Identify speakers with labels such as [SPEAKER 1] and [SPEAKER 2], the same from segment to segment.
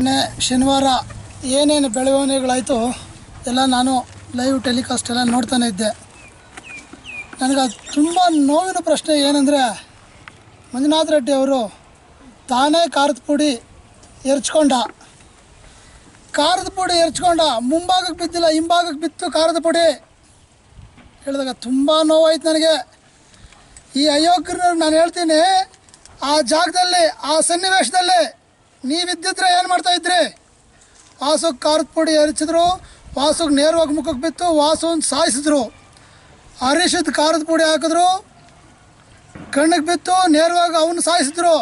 [SPEAKER 1] ಮೊನ್ನೆ ಶನಿವಾರ ಏನೇನು ಬೆಳವಣಿಗೆಗಳಾಯಿತು ಎಲ್ಲ ನಾನು ಲೈವ್ ಟೆಲಿಕಾಸ್ಟ್ ಎಲ್ಲ ನೋಡ್ತಾನೆ ಇದ್ದೆ. ನನಗೆ ತುಂಬ ನೋವಿನ ಪ್ರಶ್ನೆ ಏನಂದರೆ, ಮಂಜುನಾಥ್ ರೆಡ್ಡಿ ಅವರು ತಾನೇ ಖಾರದ ಪುಡಿ ಎರಚ್ಕೊಂಡ, ಮುಂಭಾಗಕ್ಕೆ ಬಿದ್ದಿಲ್ಲ, ಹಿಂಭಾಗಕ್ಕೆ ಬಿತ್ತು ಖಾರದ ಪುಡಿ ಹೇಳಿದಾಗ ತುಂಬ ನೋವಾಯ್ತು ನನಗೆ. ಈ ಅಯೋಗ್ಯರು ನಾನು ಹೇಳ್ತೀನಿ, ಆ ಜಾಗದಲ್ಲಿ ಆ ಸನ್ನಿವೇಶದಲ್ಲಿ ನೀವಿದ್ದಿದ್ರೆ ಏನು ಮಾಡ್ತಾಯಿದ್ರಿ? ವಾಸುಗೆ ಖಾರದ ಪುಡಿ ಎರಚಿದ್ರು, ವಾಸುಗೆ ನೇರವಾಗಿ ಮುಖಕ್ಕೆ ಬಿತ್ತು, ವಾಸುವನ್ನು ಸಾಯಿಸಿದ್ರು. ಹರೀಶದ ಖಾರದ ಪುಡಿ ಹಾಕಿದ್ರು, ಕಣ್ಣಿಗೆ ಬಿತ್ತು, ನೇರವಾಗಿ ಅವನು ಸಾಯಿಸಿದ್ರು.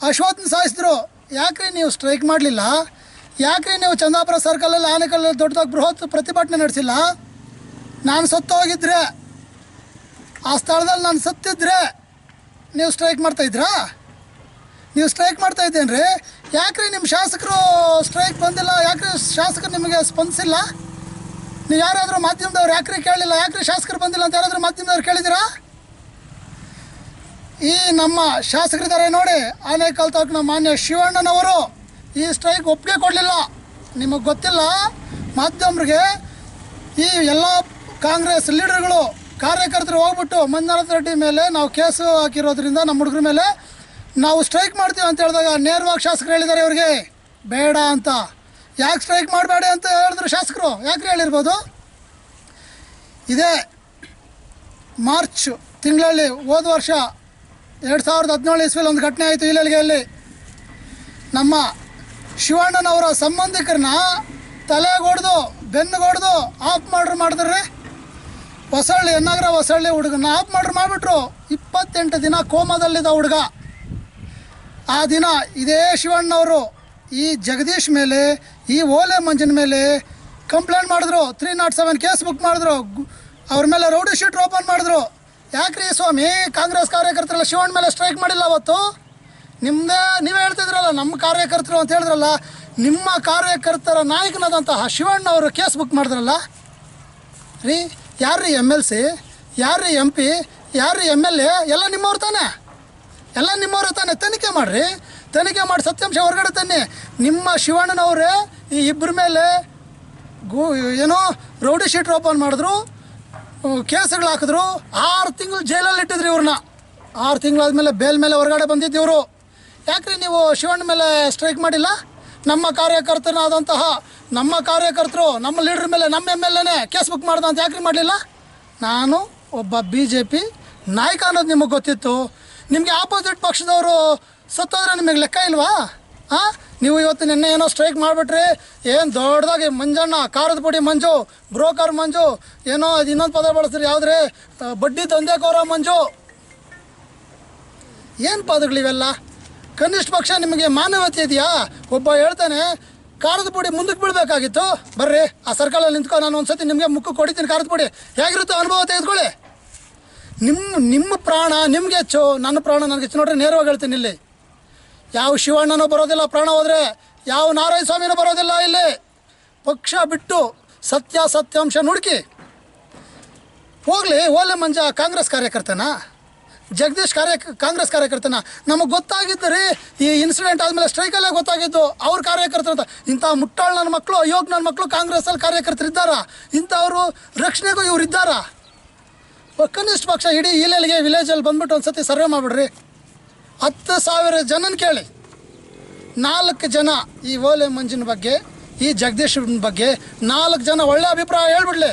[SPEAKER 1] ಅಶ್ವತ್ಥನ ಸಾಯಿಸಿದ್ರು. ಯಾಕ್ರಿ ನೀವು ಸ್ಟ್ರೈಕ್ ಮಾಡಲಿಲ್ಲ? ಯಾಕ್ರಿ ನೀವು ಚಂದಾಪುರ ಸರ್ಕಲಲ್ಲಿ ಆನೆಕಲ್ಲಲ್ಲಿ ದೊಡ್ಡದಾಗಿ ಬೃಹತ್ ಪ್ರತಿಭಟನೆ ನಡೆಸಿಲ್ಲ? ನಾನು ಸತ್ತೋಗಿದ್ರೆ, ಆ ಸ್ಥಳದಲ್ಲಿ ನಾನು ಸತ್ತಿದ್ರೆ ನೀವು ಸ್ಟ್ರೈಕ್ ಮಾಡ್ತಾಯಿದ್ರಾ? ನೀವು ಸ್ಟ್ರೈಕ್ ಮಾಡ್ತಾಯಿದ್ದೇನ್ರಿ? ಯಾಕ್ರಿ ನಿಮ್ಮ ಶಾಸಕರು ಸ್ಟ್ರೈಕ್ ಬಂದಿಲ್ಲ? ಯಾಕ್ರಿ ಶಾಸಕರು ನಿಮಗೆ ಸ್ಪಂದಿಸಿಲ್ಲ? ನೀವು ಯಾರಾದರೂ ಮಾಧ್ಯಮದವ್ರು ಯಾಕ್ರಿ ಕೇಳಲಿಲ್ಲ? ಯಾಕ್ರಿ ಶಾಸಕರು ಬಂದಿಲ್ಲ ಅಂತ ಯಾರಾದರೂ ಮಾಧ್ಯಮದವ್ರು ಕೇಳಿದ್ದೀರಾ? ಈ ನಮ್ಮ ಶಾಸಕರಿದ್ದಾರೆ ನೋಡಿ, ಆನೇಕಲ್ ತಾಲೂಕಿನ ಮಾನ್ಯ ಶಿವಣ್ಣನವರು ಈ ಸ್ಟ್ರೈಕ್ ಒಪ್ಪಿಗೆ ಕೊಡಲಿಲ್ಲ. ನಿಮಗೆ ಗೊತ್ತಿಲ್ಲ, ಮಾಧ್ಯಮರಿಗೆ ಈ ಎಲ್ಲ ಕಾಂಗ್ರೆಸ್ ಲೀಡರ್ಗಳು ಕಾರ್ಯಕರ್ತರು ಹೋಗ್ಬಿಟ್ಟು ಮಂಜುನಾಥ್ ರೆಡ್ಡಿ ಮೇಲೆ ನಾವು ಕೇಸು ಹಾಕಿರೋದ್ರಿಂದ ನಮ್ಮ ಹುಡುಗರ ಮೇಲೆ ನಾವು ಸ್ಟ್ರೈಕ್ ಮಾಡ್ತೀವಿ ಅಂತ ಹೇಳಿದಾಗ ನೇರವಾಗಿ ಶಾಸಕರು ಹೇಳಿದ್ದಾರೆ ಇವ್ರಿಗೆ ಬೇಡ ಅಂತ. ಯಾಕೆ ಸ್ಟ್ರೈಕ್ ಮಾಡಬೇಡಿ ಅಂತ ಹೇಳಿದ್ರು ಶಾಸಕರು? ಯಾಕೆ ಹೇಳಿರ್ಬೋದು? ಇದೇ ಮಾರ್ಚ್ ತಿಂಗಳಲ್ಲಿ ಹೋದ ವರ್ಷ 2017 ಇಸ್ವಿಯಲ್ಲಿ ಒಂದು ಘಟನೆ ಆಯಿತು ಇಲ್ಲಲ್ಗೆಯಲ್ಲಿ. ನಮ್ಮ ಶಿವಣ್ಣನವರ ಸಂಬಂಧಿಕರನ್ನ ತಲೆಗೊಡ್ದು ಬೆನ್ನುಗೊಡ್ದು ಆಫ್ ಮರ್ಡರ್ ಮಾಡಿದ್ರಿ. ಹೊಸಳ್ಳಿ ಎನ್ನಾಗರ ಹೊಸಳ್ಳಿ ಹುಡುಗನ ಆಫ್ ಮರ್ಡರ್ ಮಾಡಿಬಿಟ್ರು. 28 ದಿನ ಕೋಮಾದಲ್ಲಿದ್ದ ಹುಡುಗ. ಆ ದಿನ ಇದೇ ಶಿವಣ್ಣವರು ಈ ಜಗದೀಶ್ ಮೇಲೆ, ಈ ಓಲೆ ಮಂಜನ ಮೇಲೆ ಕಂಪ್ಲೇಂಟ್ ಮಾಡಿದ್ರು. 307 ಕೇಸ್ ಬುಕ್ ಮಾಡಿದ್ರು. ಅವ್ರ ಮೇಲೆ ರೌಡಿ ಶೀಟ್ ಓಪನ್ ಮಾಡಿದ್ರು. ಯಾಕ್ರಿ ಸ್ವಾಮಿ ಕಾಂಗ್ರೆಸ್ ಕಾರ್ಯಕರ್ತರೆಲ್ಲ ಶಿವಣ್ಣ ಮೇಲೆ ಸ್ಟ್ರೈಕ್ ಮಾಡಿಲ್ಲ ಅವತ್ತು? ನಿಮ್ಮದೇ ನೀವೇ ಹೇಳ್ತಿದ್ರಲ್ಲ ನಮ್ಮ ಕಾರ್ಯಕರ್ತರು ಅಂತ ಹೇಳಿದ್ರಲ್ಲ, ನಿಮ್ಮ ಕಾರ್ಯಕರ್ತರ ನಾಯಕನಾದಂತಹ ಶಿವಣ್ಣ ಅವರು ಕೇಸ್ ಬುಕ್ ಮಾಡಿದ್ರಲ್ಲ ರೀ. ಯಾರ್ರೀ MLC, ಯಾರ್ರೀ MP, ಯಾರ್ರೀ MLA? ಎಲ್ಲ ನಿಮ್ಮವ್ರು ತಾನೆ, ಎಲ್ಲ ನಿಮ್ಮವ್ರು ತಾನೆ. ತನಿಖೆ ಮಾಡಿರಿ, ತನಿಖೆ ಮಾಡಿ ಸತ್ಯಾಂಶ ಹೊರಗಡೆ ತನ್ನಿ. ನಿಮ್ಮ ಶಿವಣ್ಣನವರೇ ಈ ಇಬ್ಬರ ಮೇಲೆ ಏನೋ ರೌಡಿ ಶೀಟ್ ಓಪನ್ ಮಾಡಿದ್ರು, ಕೇಸುಗಳು ಹಾಕಿದ್ರು. 6 ತಿಂಗಳು ಜೈಲಲ್ಲಿ ಇಟ್ಟಿದ್ರಿ ಇವ್ರನ್ನ. 6 ತಿಂಗಳಾದ್ಮೇಲೆ ಬೇಲ್ ಮೇಲೆ ಹೊರಗಡೆ ಬಂದಿದ್ದೀವರು. ಯಾಕ್ರಿ ನೀವು ಶಿವಣ್ಣ ಮೇಲೆ ಸ್ಟ್ರೈಕ್ ಮಾಡಿಲ್ಲ? ನಮ್ಮ ಕಾರ್ಯಕರ್ತನಾದಂತಹ ನಮ್ಮ ಕಾರ್ಯಕರ್ತರು ನಮ್ಮ ಲೀಡ್ರ್ ಮೇಲೆ ನಮ್ಮ MLAನೇ ಕೇಸ್ ಬುಕ್ ಮಾಡ್ದ ಅಂತ ಯಾಕ್ರಿ ಮಾಡಲಿಲ್ಲ? ನಾನು ಒಬ್ಬ BJP ನಾಯಕ ಅನ್ನೋದು ನಿಮಗೆ ಗೊತ್ತಿತ್ತು. ನಿಮಗೆ ಆಪೋಸಿಟ್ ಪಕ್ಷದವರು ಸತ್ತೋದ್ರೆ ನಿಮಗೆ ಲೆಕ್ಕ ಇಲ್ವಾ? ಹಾಂ, ನೀವು ಇವತ್ತು ನಿನ್ನೆ ಏನೋ ಸ್ಟ್ರೈಕ್ ಮಾಡಿಬಿಟ್ರಿ. ಏನು ದೊಡ್ಡದಾಗಿ ಮಂಜಣ್ಣ ಖಾರದ ಪುಡಿ ಮಂಜು, ಬ್ರೋಕರ್ ಮಂಜು, ಏನೋ ಅದು ಇನ್ನೊಂದು ಪದ ಬಳಸ್ತೀರಿ, ಯಾವುದ್ರಿ ಬಡ್ಡಿ ದಂಧೆಕೋರ ಮಂಜು. ಏನು ಪದಗಳಿವೆಲ್ಲ? ಕನಿಷ್ಠ ಪಕ್ಷ ನಿಮಗೆ ಮಾನವತೆ ಇದೆಯಾ? ಒಬ್ಬ ಹೇಳ್ತಾನೆ ಖಾರದ ಪುಡಿ ಮುಂದಕ್ಕೆ ಬೀಳಬೇಕಾಗಿತ್ತು, ಬರ್ರಿ ಆ ಸರ್ಕಲಲ್ಲಿ ನಿಂತ್ಕೊ, ನಾನು ಒಂದು ಸತಿ ನಿಮಗೆ ಮುಖಕ್ಕೆ ಹೊಡಿತೀನಿ ಖಾರದ ಪುಡಿ. ಹೇಗಿರುತ್ತೋ ಅನುಭವ ತೆಗೆದುಕೊಳ್ಳಿ. ನಿಮ್ಮ ಪ್ರಾಣ ನಿಮಗೆ ಹೆಚ್ಚು, ನನ್ನ ಪ್ರಾಣ ನನಗೆ ಹೆಚ್ಚು. ನೋಡ್ರಿ ನೇರವಾಗಿ ಹೇಳ್ತೀನಿ, ಇಲ್ಲಿ ಯಾವ ಶಿವಣ್ಣನೂ ಬರೋದಿಲ್ಲ ಪ್ರಾಣ ಹೋದರೆ, ಯಾವ ನಾರಾಯಣ ಸ್ವಾಮಿನೂ ಬರೋದಿಲ್ಲ. ಇಲ್ಲಿ ಪಕ್ಷ ಬಿಟ್ಟು ಸತ್ಯಾಂಶ ನುಡುಕಿ ಹೋಗಲಿ. ಓಲೆ ಮಂಜ ಕಾಂಗ್ರೆಸ್ ಕಾರ್ಯಕರ್ತನ, ಜಗದೀಶ್ ಕಾಂಗ್ರೆಸ್ ಕಾರ್ಯಕರ್ತನ? ನಮಗೆ ಗೊತ್ತಾಗಿದ್ದು ರೀ, ಈ ಇನ್ಸಿಡೆಂಟ್ ಆದಮೇಲೆ ಸ್ಟ್ರೈಕಲ್ಲೇ ಗೊತ್ತಾಗಿದ್ದು ಅವ್ರ ಕಾರ್ಯಕರ್ತರು ಅಂತ. ಇಂಥ ಮುಟ್ಟಾಳು ನನ್ನ ಮಕ್ಕಳು, ಅಯೋಗ್ ನನ್ನ ಮಕ್ಕಳು ಕಾಂಗ್ರೆಸ್ಸಲ್ಲಿ ಕಾರ್ಯಕರ್ತರು ಇದ್ದಾರಾ? ಇಂಥವರು ರಕ್ಷಣೆಗೂ ಇವ್ರು ಇದ್ದಾರಾ? ಕನಿಷ್ಠ ಪಕ್ಷ ಇಡೀ ಇಲ್ಲೆಲ್ಲಿಗೆ ವಿಲೇಜಲ್ಲಿ ಬಂದ್ಬಿಟ್ಟು ಒಂದು ಸತಿ ಸರ್ವೆ ಮಾಡಿಬಿಡ್ರಿ. 10,000 ಜನನ ಕೇಳಿ, 4 ಜನ ಈ ಓಲೆ ಮಂಜಿನ ಬಗ್ಗೆ, ಈ ಜಗದೀಶನ ಬಗ್ಗೆ 4 ಜನ ಒಳ್ಳೆ ಅಭಿಪ್ರಾಯ ಹೇಳ್ಬಿಡ್ಲಿ.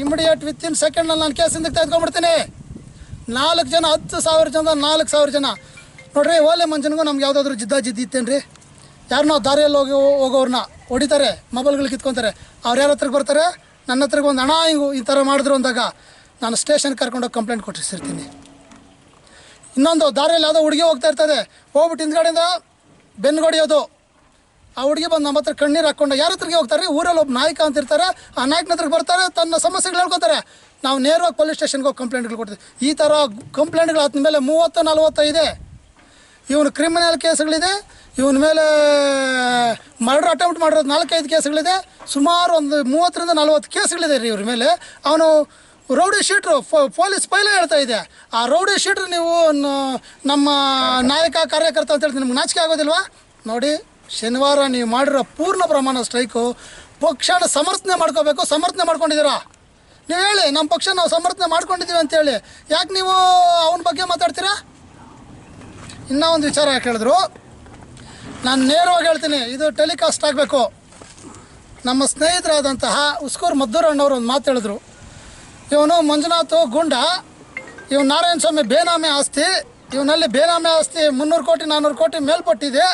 [SPEAKER 1] ಇಮಿಡಿಯೇಟ್ ವಿತಿನ್ ಸೆಕೆಂಡ್ನಲ್ಲಿ ನಾನು ಕೇಸಿಂದ ತೆಗೆದುಕೊಂಡ್ಬಿಡ್ತೀನಿ. 4 ಜನ, 10,000 ಜನ, 4,000 ಜನ. ನೋಡ್ರಿ, ಓಲೆ ಮಂಜನಿಗೂ ನಮ್ಗೆ ಯಾವುದಾದ್ರೂ ಜಿದ್ದಿ ಇತ್ತೇನ್ರಿ? ಯಾರನ್ನೋ ದಾರಿಯಲ್ಲಿ ಹೋಗೋರನ್ನ ಹೊಡಿತಾರೆ, ಮೊಬೈಲ್ಗಳು ಕಿತ್ಕೊತಾರೆ. ಅವ್ರು ಯಾರ ಹತ್ರಕ್ಕೆ ಬರ್ತಾರೆ? ನನ್ನ ಹತ್ರಕ್ಕೆ ಒಂದು ಹಣ ಈ ಥರ ಮಾಡಿದ್ರು ಅಂದಾಗ ನಾನು ಸ್ಟೇಷನ್ಗೆ ಕರ್ಕೊಂಡೋಗಿ ಕಂಪ್ಲೇಂಟ್ ಕೊಟ್ಟಿರ್ತೀನಿ. ಇನ್ನೊಂದು ದಾರಿಯಲ್ಲಿ ಯಾವುದೋ ಹುಡುಗಿ ಹೋಗ್ತಾ ಇರ್ತದೆ, ಹೋಗ್ಬಿಟ್ಟು ಹಿಂದ್ಗಡೆಯಿಂದ ಬೆನ್ನುಗೊಡಿಯೋದು. ಆ ಹುಡುಗಿ ಬಂದು ನಮ್ಮ ಹತ್ರ ಕಣ್ಣೀರು ಹಾಕ್ಕೊಂಡು ಯಾರ ಹತ್ರಕ್ಕೆ ಹೋಗ್ತಾರೆ? ಊರಲ್ಲಿ ಒಬ್ಬ ನಾಯಕ ಅಂತ ಇರ್ತಾರೆ, ಆ ನಾಯಕನ ಹತ್ರಕ್ಕೆ ಬರ್ತಾರೆ, ತನ್ನ ಸಮಸ್ಯೆಗಳು ಹೇಳ್ಕೊತಾರೆ. ನಾವು ನೇರವಾಗಿ ಪೊಲೀಸ್ ಸ್ಟೇಷನ್ಗೆ ಹೋಗಿ ಕಂಪ್ಲೇಂಟ್ಗಳು ಕೊಡ್ತೀವಿ. ಈ ಥರ ಕಂಪ್ಲೇಂಟ್ಗಳು ಆದ ಮೇಲೆ 30-40 ಇದೆ. ಇವನು ಕ್ರಿಮಿನಲ್ ಕೇಸುಗಳಿದೆ, ಇವನ ಮೇಲೆ ಮರ್ಡರ್ ಅಟೆಂಪ್ಟ್ ಮಾಡಿರೋದು 4-5 ಕೇಸುಗಳಿದೆ. ಸುಮಾರು ಒಂದು 30-40 ಕೇಸುಗಳಿದೆ ರೀ ಇವ್ರ ಮೇಲೆ. ಅವನು ರೌಡಿ ಶೀಟ್ರು ಪೊಲೀಸ್ ಪೈಲೇ ಹೇಳ್ತಾ ಇದೆ. ಆ ರೌಡಿ ಶೀಟ್ರು ನೀವು ನಮ್ಮ ನಾಯಕ ಕಾರ್ಯಕರ್ತ ಅಂತ ಹೇಳ್ತೀನಿ, ನಿಮ್ಗೆ ನಾಚಿಕೆ ಆಗೋದಿಲ್ವಾ? ನೋಡಿ, ಶನಿವಾರ ನೀವು ಮಾಡಿರೋ ಪೂರ್ಣ ಪ್ರಮಾಣ ಸ್ಟ್ರೈಕು ಪಕ್ಷನ ಸಮರ್ಥನೆ ಮಾಡ್ಕೋಬೇಕು. ಸಮರ್ಥನೆ ಮಾಡ್ಕೊಂಡಿದ್ದೀರಾ ನೀವು, ಹೇಳಿ ನಮ್ಮ ಪಕ್ಷ ನಾವು ಸಮರ್ಥನೆ ಮಾಡ್ಕೊಂಡಿದ್ದೀವಿ ಅಂತೇಳಿ. ಯಾಕೆ ನೀವು ಅವನ ಬಗ್ಗೆ ಮಾತಾಡ್ತೀರಾ? ಇನ್ನೂ ಒಂದು ವಿಚಾರ ಯಾಕೆ ಹೇಳಿದ್ರು, ನಾನು ನೇರವಾಗಿ ಹೇಳ್ತೀನಿ, ಇದು ಟೆಲಿಕಾಸ್ಟ್ ಆಗಬೇಕು. ನಮ್ಮ ಸ್ನೇಹಿತರಾದಂತಹ ಉಸ್ಕೂರು ಮದ್ದೂರಣ್ಣವರು ಒಂದು ಮಾತು ಹೇಳಿದ್ರು, ಇವನು ಮಂಜುನಾಥ್ ಗುಂಡ, ಇವನು ನಾರಾಯಣ ಸ್ವಾಮಿ ಬೇನಾಮಿ ಆಸ್ತಿ, ಇವನಲ್ಲಿ ಬೇನಾಮಿ ಆಸ್ತಿ 300 ಕೋಟಿ 400 ಕೋಟಿ ಮೇಲ್ಪಟ್ಟಿದೆ.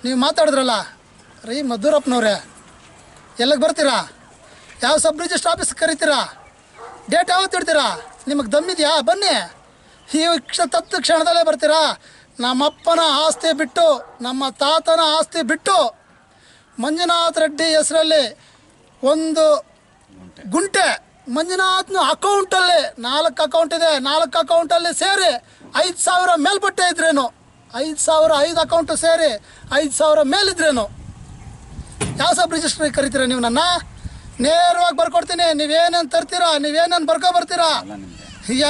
[SPEAKER 1] ನೀವು ಮಾತಾಡಿದ್ರಲ್ಲ ರೀ ಮದ್ದೂರಪ್ಪನವ್ರೆ, ಎಲ್ಲಿಗೆ ಬರ್ತೀರಾ? ಯಾವ ಸಬ್ ರಿಜಿಸ್ಟ್ರ್ ಆಫೀಸ್ಗೆ ಕರಿತೀರಾ? ಡೇಟ್ ಯಾವತ್ತು ಇಡ್ತೀರಾ? ನಿಮಗೆ ದಮ್ಮಿದೆಯಾ? ಬನ್ನಿ, ಈ ತತ್ತು ಕ್ಷಣದಲ್ಲೇ ಬರ್ತೀರಾ? ನಮ್ಮಪ್ಪನ ಆಸ್ತಿ ಬಿಟ್ಟು, ನಮ್ಮ ತಾತನ ಆಸ್ತಿ ಬಿಟ್ಟು, ಮಂಜುನಾಥ್ ರೆಡ್ಡಿ ಹೆಸರಲ್ಲಿ ಒಂದು ಗುಂಟೆ ಮಂಜುನಾಥ್ನ ಅಕೌಂಟಲ್ಲಿ 4 ಅಕೌಂಟ್ ಇದೆ, 4 ಅಕೌಂಟಲ್ಲಿ ಸೇರಿ 5,000 ಮೇಲ್ಪಟ್ಟೆ ಇದ್ರೇನು, 5,000 5 ಅಕೌಂಟು ಸೇರಿ 5,000 ಮೇಲಿದ್ರೇನು? ಯಾವ ಸಬ್ ರಿಜಿಸ್ಟ್ರಿಗೆ ಕರಿತೀರಾ ನೀವು? ನನ್ನ ನೇರವಾಗಿ ಬರ್ಕೊಡ್ತೀನಿ. ನೀವೇನೇನು ತರ್ತೀರಾ, ನೀವೇನೇನು ಬರ್ತೀರಾ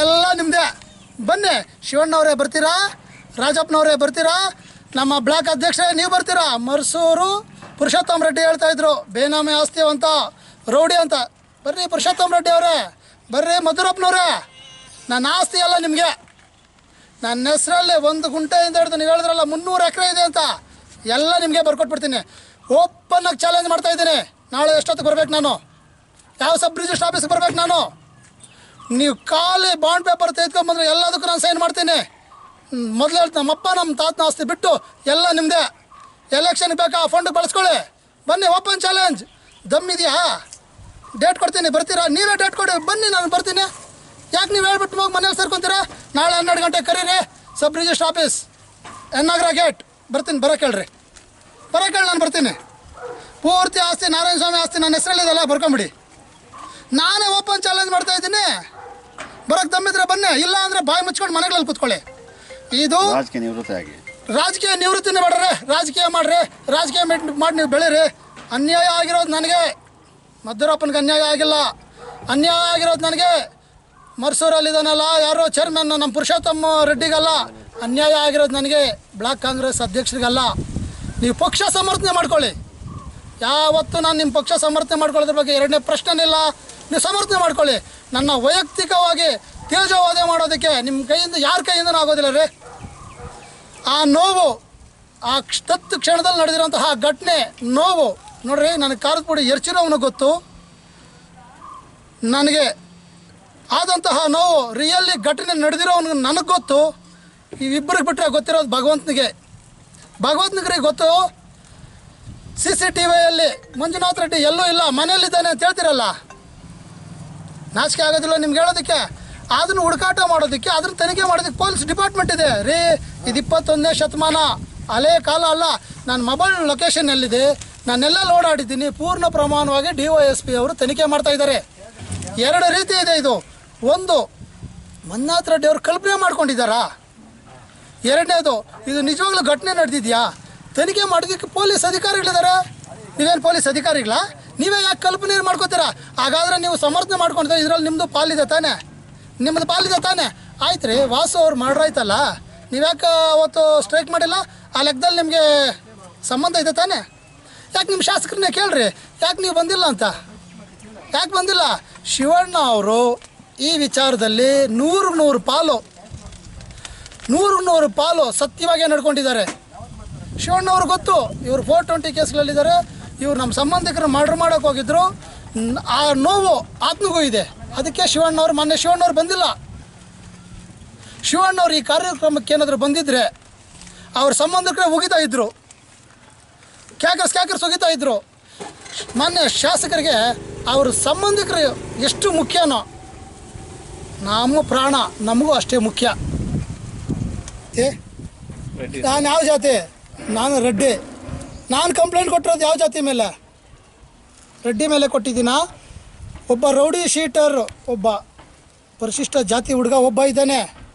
[SPEAKER 1] ಎಲ್ಲ ನಿಮ್ಮದೇ. ಬನ್ನಿ, ಶಿವಣ್ಣವರೇ ಬರ್ತೀರಾ, ರಾಜಪ್ಪನವರೇ ಬರ್ತೀರಾ, ನಮ್ಮ ಬ್ಲಾಕ್ ಅಧ್ಯಕ್ಷರೇ ನೀವು ಬರ್ತೀರಾ. ಮರ್ಸೂರು ಪುರುಷೋತ್ತಮ ರೆಡ್ಡಿ ಹೇಳ್ತಾಯಿದ್ರು ಬೇನಾಮಿ ಆಸ್ತಿ ಅಂತ, ರೌಡಿ ಅಂತ. ಬರ್ರಿ ಪುರುಷೋತ್ತಮ ರೆಡ್ಡಿ ಅವರೇ, ಬರ್ರಿ ಮಧುರಪ್ಪನವರೇ, ನನ್ನ ಆಸ್ತಿ ಎಲ್ಲ ನಿಮಗೆ. ನನ್ನ ಹೆಸರಲ್ಲಿ 1 ಗುಂಟೆಯಿಂದ ಹಿಡಿದು ನೀವು ಹೇಳಿದ್ರಲ್ಲ 300 ಎಕರೆ ಇದೆ ಅಂತ, ಎಲ್ಲ ನಿಮಗೆ ಬರ್ಕೊಟ್ಬಿಡ್ತೀನಿ. ಓಪನ್ನಾಗಿ ಚಾಲೆಂಜ್ ಮಾಡ್ತಾಯಿದ್ದೀನಿ. ನಾಳೆ ಎಷ್ಟೊತ್ತಿಗೆ ಬರ್ಬೇಕು ನಾನು? ಯಾವ ಸಬ್ ರಿಜಿಸ್ಟ್ರ್ ಆಫೀಸ್ಗೆ ಬರ್ಬೇಕು ನಾನು? ನೀವು ಖಾಲಿ ಬಾಂಡ್ ಪೇಪರ್ ತೆಗೆದುಕೊಂಬಂದ್ರೆ ಎಲ್ಲದಕ್ಕೂ ನಾನು ಸೈನ್ ಮಾಡ್ತೀನಿ. ಮೊದಲು ಹೇಳ್ತೀನಿ, ನಮ್ಮಪ್ಪ ನಮ್ಮ ತಾತನ ಆಸ್ತಿ ಬಿಟ್ಟು ಎಲ್ಲ ನಿಮ್ಮದೇ. ಎಲೆಕ್ಷನ್ಗೆ ಬೇಕಾ ಫಂಡ್ ಬಳಸ್ಕೊಳ್ಳಿ. ಬನ್ನಿ, ಓಪನ್ ಚಾಲೆಂಜ್. ದಮ್ಮಿದೆಯಾ? ಡೇಟ್ ಕೊಡ್ತೀನಿ, ಬರ್ತೀರಾ? ನೀವೇ ಡೇಟ್ ಕೊಡಿ, ಬನ್ನಿ, ನಾನು ಬರ್ತೀನಿ. ಯಾಕೆ ನೀವು ಹೇಳ್ಬಿಟ್ಟು ಹೋಗಿ ಮನೇಲಿ ಸೇರ್ಕೊತೀರಾ? ನಾಳೆ 12 ಗಂಟೆಗೆ ಕರೀರಿ, ಸಬ್ ರಿಜಿಸ್ಟ್ರ್ ಆಫೀಸ್ ಎನ್ನಾಗ್ರ ಗೇಟ್. ಬರ್ತೀನಿ, ಬರೋಕೆ ಹೇಳ್ರಿ, ಬರೋಕೆ ಹೇಳಿ, ನಾನು ಬರ್ತೀನಿ. ಪೂರ್ತಿ ಆಸ್ತಿ ನಾರಾಯಣ ಸ್ವಾಮಿ ಆಸ್ತಿ ನನ್ನ ಹೆಸರಲ್ಲಿದೆಲ್ಲ ಬರ್ಕೊಂಬಿಡಿ. ನಾನೇ ಓಪನ್ ಚಾಲೆಂಜ್ ಮಾಡ್ತಾಯಿದ್ದೀನಿ. ಬರೋಕ್ಕೆ ದಮ್ಮಿದ್ರೆ ಬನ್ನಿ, ಇಲ್ಲ ಅಂದರೆ ಬಾಯಿ ಮುಚ್ಕೊಂಡು ಮನೆಗಳಲ್ಲಿ ಕೂತ್ಕೊಳ್ಳಿ. ಇದು ರಾಜಕೀಯ ನಿವೃತ್ತಿನೇ ಮಾಡ್ರಿ, ರಾಜಕೀಯ ಮಾಡಿರಿ, ರಾಜಕೀಯ ಮಾಡಿ ನೀವು ಬೆಳೀರಿ. ಅನ್ಯಾಯ ಆಗಿರೋದು ನನಗೆ, ಮದ್ದೂರಪ್ಪನಿಗೆ ಅನ್ಯಾಯ ಆಗಿಲ್ಲ. ಅನ್ಯಾಯ ಆಗಿರೋದು ನನಗೆ, ಮರ್ಸೂರಲ್ಲಿದ್ದಾನಲ್ಲ ಯಾರೋ ಚೇರ್ಮನ್ ನಮ್ಮ ಪುರುಷೋತ್ತಮ ರೆಡ್ಡಿಗಲ್ಲ. ಅನ್ಯಾಯ ಆಗಿರೋದು ನನಗೆ, ಬ್ಲಾಕ್ ಕಾಂಗ್ರೆಸ್ ಅಧ್ಯಕ್ಷರಿಗಲ್ಲ. ನೀವು ಪಕ್ಷ ಸಮರ್ಥನೆ ಮಾಡ್ಕೊಳ್ಳಿ. ಯಾವತ್ತೂ ನಾನು ನಿಮ್ಮ ಪಕ್ಷ ಸಮರ್ಥನೆ ಮಾಡ್ಕೊಳ್ಳೋದ್ರ ಬಗ್ಗೆ ಎರಡನೇ ಪ್ರಶ್ನೆನಿಲ್ಲ. ನೀವು ಸಮರ್ಥನೆ ಮಾಡ್ಕೊಳ್ಳಿ. ನನ್ನ ವೈಯಕ್ತಿಕವಾಗಿ ತೇಜೋವಾದ ಮಾಡೋದಕ್ಕೆ ನಿಮ್ಮ ಕೈಯಿಂದ, ಯಾರ ಕೈಯಿಂದನೂ ಆಗೋದಿಲ್ಲ ರೀ. ಆ ನೋವು, ಆ ತತ್ತು ಕ್ಷಣದಲ್ಲಿ ನಡೆದಿರೋಂತಹ ಘಟನೆ ನೋವು ನೋಡ್ರಿ. ನನಗೆ ಖಾರದ ಪುಡಿ ಎರ್ಚಿರೋವನು ಗೊತ್ತು, ನನಗೆ ಆದಂತಹ ನೋವು ರಿಯಲ್ಲಿ ಘಟನೆ ನಡೆದಿರೋವನಿಗೆ ನನಗೆ ಗೊತ್ತು. ಇವಿಬ್ಬರಿಗೆ ಬಿಟ್ಟರೆ ಗೊತ್ತಿರೋದು ಭಗವಂತನಿಗೆ ಗೊತ್ತು. CCTVಯಲ್ಲಿ ಮಂಜುನಾಥ್ ರೆಡ್ಡಿ ಎಲ್ಲೂ ಇಲ್ಲ, ಮನೆಯಲ್ಲಿದ್ದಾನೆ ಅಂತ ಹೇಳ್ತಿರಲ್ಲ, ನಾಚಿಕೆ ಆಗೋದಿಲ್ಲ ನಿಮ್ಗೆ ಹೇಳೋದಕ್ಕೆ. ಅದನ್ನು ಹುಡುಕಾಟ ಮಾಡೋದಕ್ಕೆ, ಅದನ್ನು ತನಿಖೆ ಮಾಡೋದಕ್ಕೆ ಪೊಲೀಸ್ ಡಿಪಾರ್ಟ್ಮೆಂಟ್ ಇದೆ ರೀ. ಇದು 21ನೇ ಶತಮಾನ, ಹಳೇ ಕಾಲ ಅಲ್ಲ. ನನ್ನ ಮೊಬೈಲ್ ಲೊಕೇಶನ್ ಎಲ್ಲಿದೆ, ನಾನೆಲ್ಲ ಓಡಾಡಿದ್ದೀನಿ. ಪೂರ್ಣ ಪ್ರಮಾಣವಾಗಿ DYSP ಅವರು ತನಿಖೆ ಮಾಡ್ತಾಯಿದ್ದಾರೆ. 2 ರೀತಿ ಇದೆ ಇದು. ಒಂದು, ಮಂಜುನಾಥ್ ರೆಡ್ಡಿ ಅವರು ಕಲ್ಪನೆ ಮಾಡ್ಕೊಂಡಿದ್ದಾರಾ? ಎರಡನೇದು, ಇದು ನಿಜವಾಗ್ಲೂ ಘಟನೆ ನಡೆದಿದೆಯಾ? ತನಿಖೆ ಮಾಡೋದಕ್ಕೆ ಪೊಲೀಸ್ ಅಧಿಕಾರಿಗಳಿದ್ದಾರೆ. ನೀವೇನು ಪೊಲೀಸ್ ಅಧಿಕಾರಿಗಳಾ? ನೀವೇ ಯಾಕೆ ಕಲ್ಪನೆ ಮಾಡ್ಕೋತೀರಾ? ಹಾಗಾದರೆ ನೀವು ಸಮರ್ಥನೆ ಮಾಡ್ಕೊಳ್ತಾರೆ, ಇದರಲ್ಲಿ ನಿಮ್ಮದು ಪಾಲಿದೆ ತಾನೆ? ನಿಮ್ಮದು ಪಾಲಿದೆ ತಾನೆ? ಆಯ್ತು ರೀ, ವಾಸು ಅವ್ರು ಮಾಡ್ರಾಯ್ತಲ್ಲ, ನೀವ್ಯಾಕೆ ಅವತ್ತು ಸ್ಟ್ರೈಕ್ ಮಾಡಿಲ್ಲ? ಆ ಲೆಕ್ಕದಲ್ಲಿ ನಿಮಗೆ ಸಂಬಂಧ ಇದೆ ತಾನೆ? ಯಾಕೆ ನಿಮ್ಮ ಶಾಸಕರನ್ನೇ ಕೇಳ್ರಿ, ಯಾಕೆ ನೀವು ಬಂದಿಲ್ಲ ಅಂತ? ಯಾಕೆ ಬಂದಿಲ್ಲ? ಶಿವಣ್ಣ ಅವರು ಈ ವಿಚಾರದಲ್ಲಿ 100 ಪಾಲು ಸತ್ಯವಾಗಿ ನಡ್ಕೊಂಡಿದ್ದಾರೆ. ಶಿವಣ್ಣವ್ರು ಗೊತ್ತು, ಇವರು 420 ಕೇಸ್ಗಳಲ್ಲಿದ್ದಾರೆ. ಇವರು ನಮ್ಮ ಸಂಬಂಧಿಕರು ಮರ್ಡರ್ ಮಾಡೋಕೆ ಹೋಗಿದ್ರು. ಆ ನೋವು ಆತ್ಮಗೂ ಇದೆ. ಅದಕ್ಕೆ ಮೊನ್ನೆ ಶಿವಣ್ಣವ್ರು ಬಂದಿಲ್ಲ. ಶಿವಣ್ಣವ್ರು ಈ ಕಾರ್ಯಕ್ರಮಕ್ಕೆ ಏನಾದರೂ ಬಂದಿದ್ದರೆ ಅವ್ರ ಸಂಬಂಧಿಕರೇ ಹೋಗಿತಾ ಇದ್ದರು, ಕ್ಯಾಕರ್ಸ್ ಹೋಗಿತಾ ಇದ್ದರು. ಮಾನ್ಯ ಶಾಸಕರಿಗೆ ಅವ್ರ ಸಂಬಂಧಿಕರು ಎಷ್ಟು ಮುಖ್ಯನೋ, ನಮ್ಮ ಪ್ರಾಣ ನಮಗೂ ಅಷ್ಟೇ ಮುಖ್ಯ. ನಾನು ಯಾವ ಜಾತಿ? ನಾನು ರೆಡ್ಡಿ. ನಾನು ಕಂಪ್ಲೇಂಟ್ ಕೊಟ್ಟಿರೋದು ಯಾವ ಜಾತಿ ಮೇಲೆ? ರೆಡ್ಡಿ ಮೇಲೆ ಕೊಟ್ಟಿದ್ದೀನಾ? ಒಬ್ಬ ರೌಡಿ ಶೀಟರ್, ಒಬ್ಬ ಪರಿಶಿಷ್ಟ ಜಾತಿ ಹುಡುಗ ಒಬ್ಬ ಇದ್ದಾನೆ.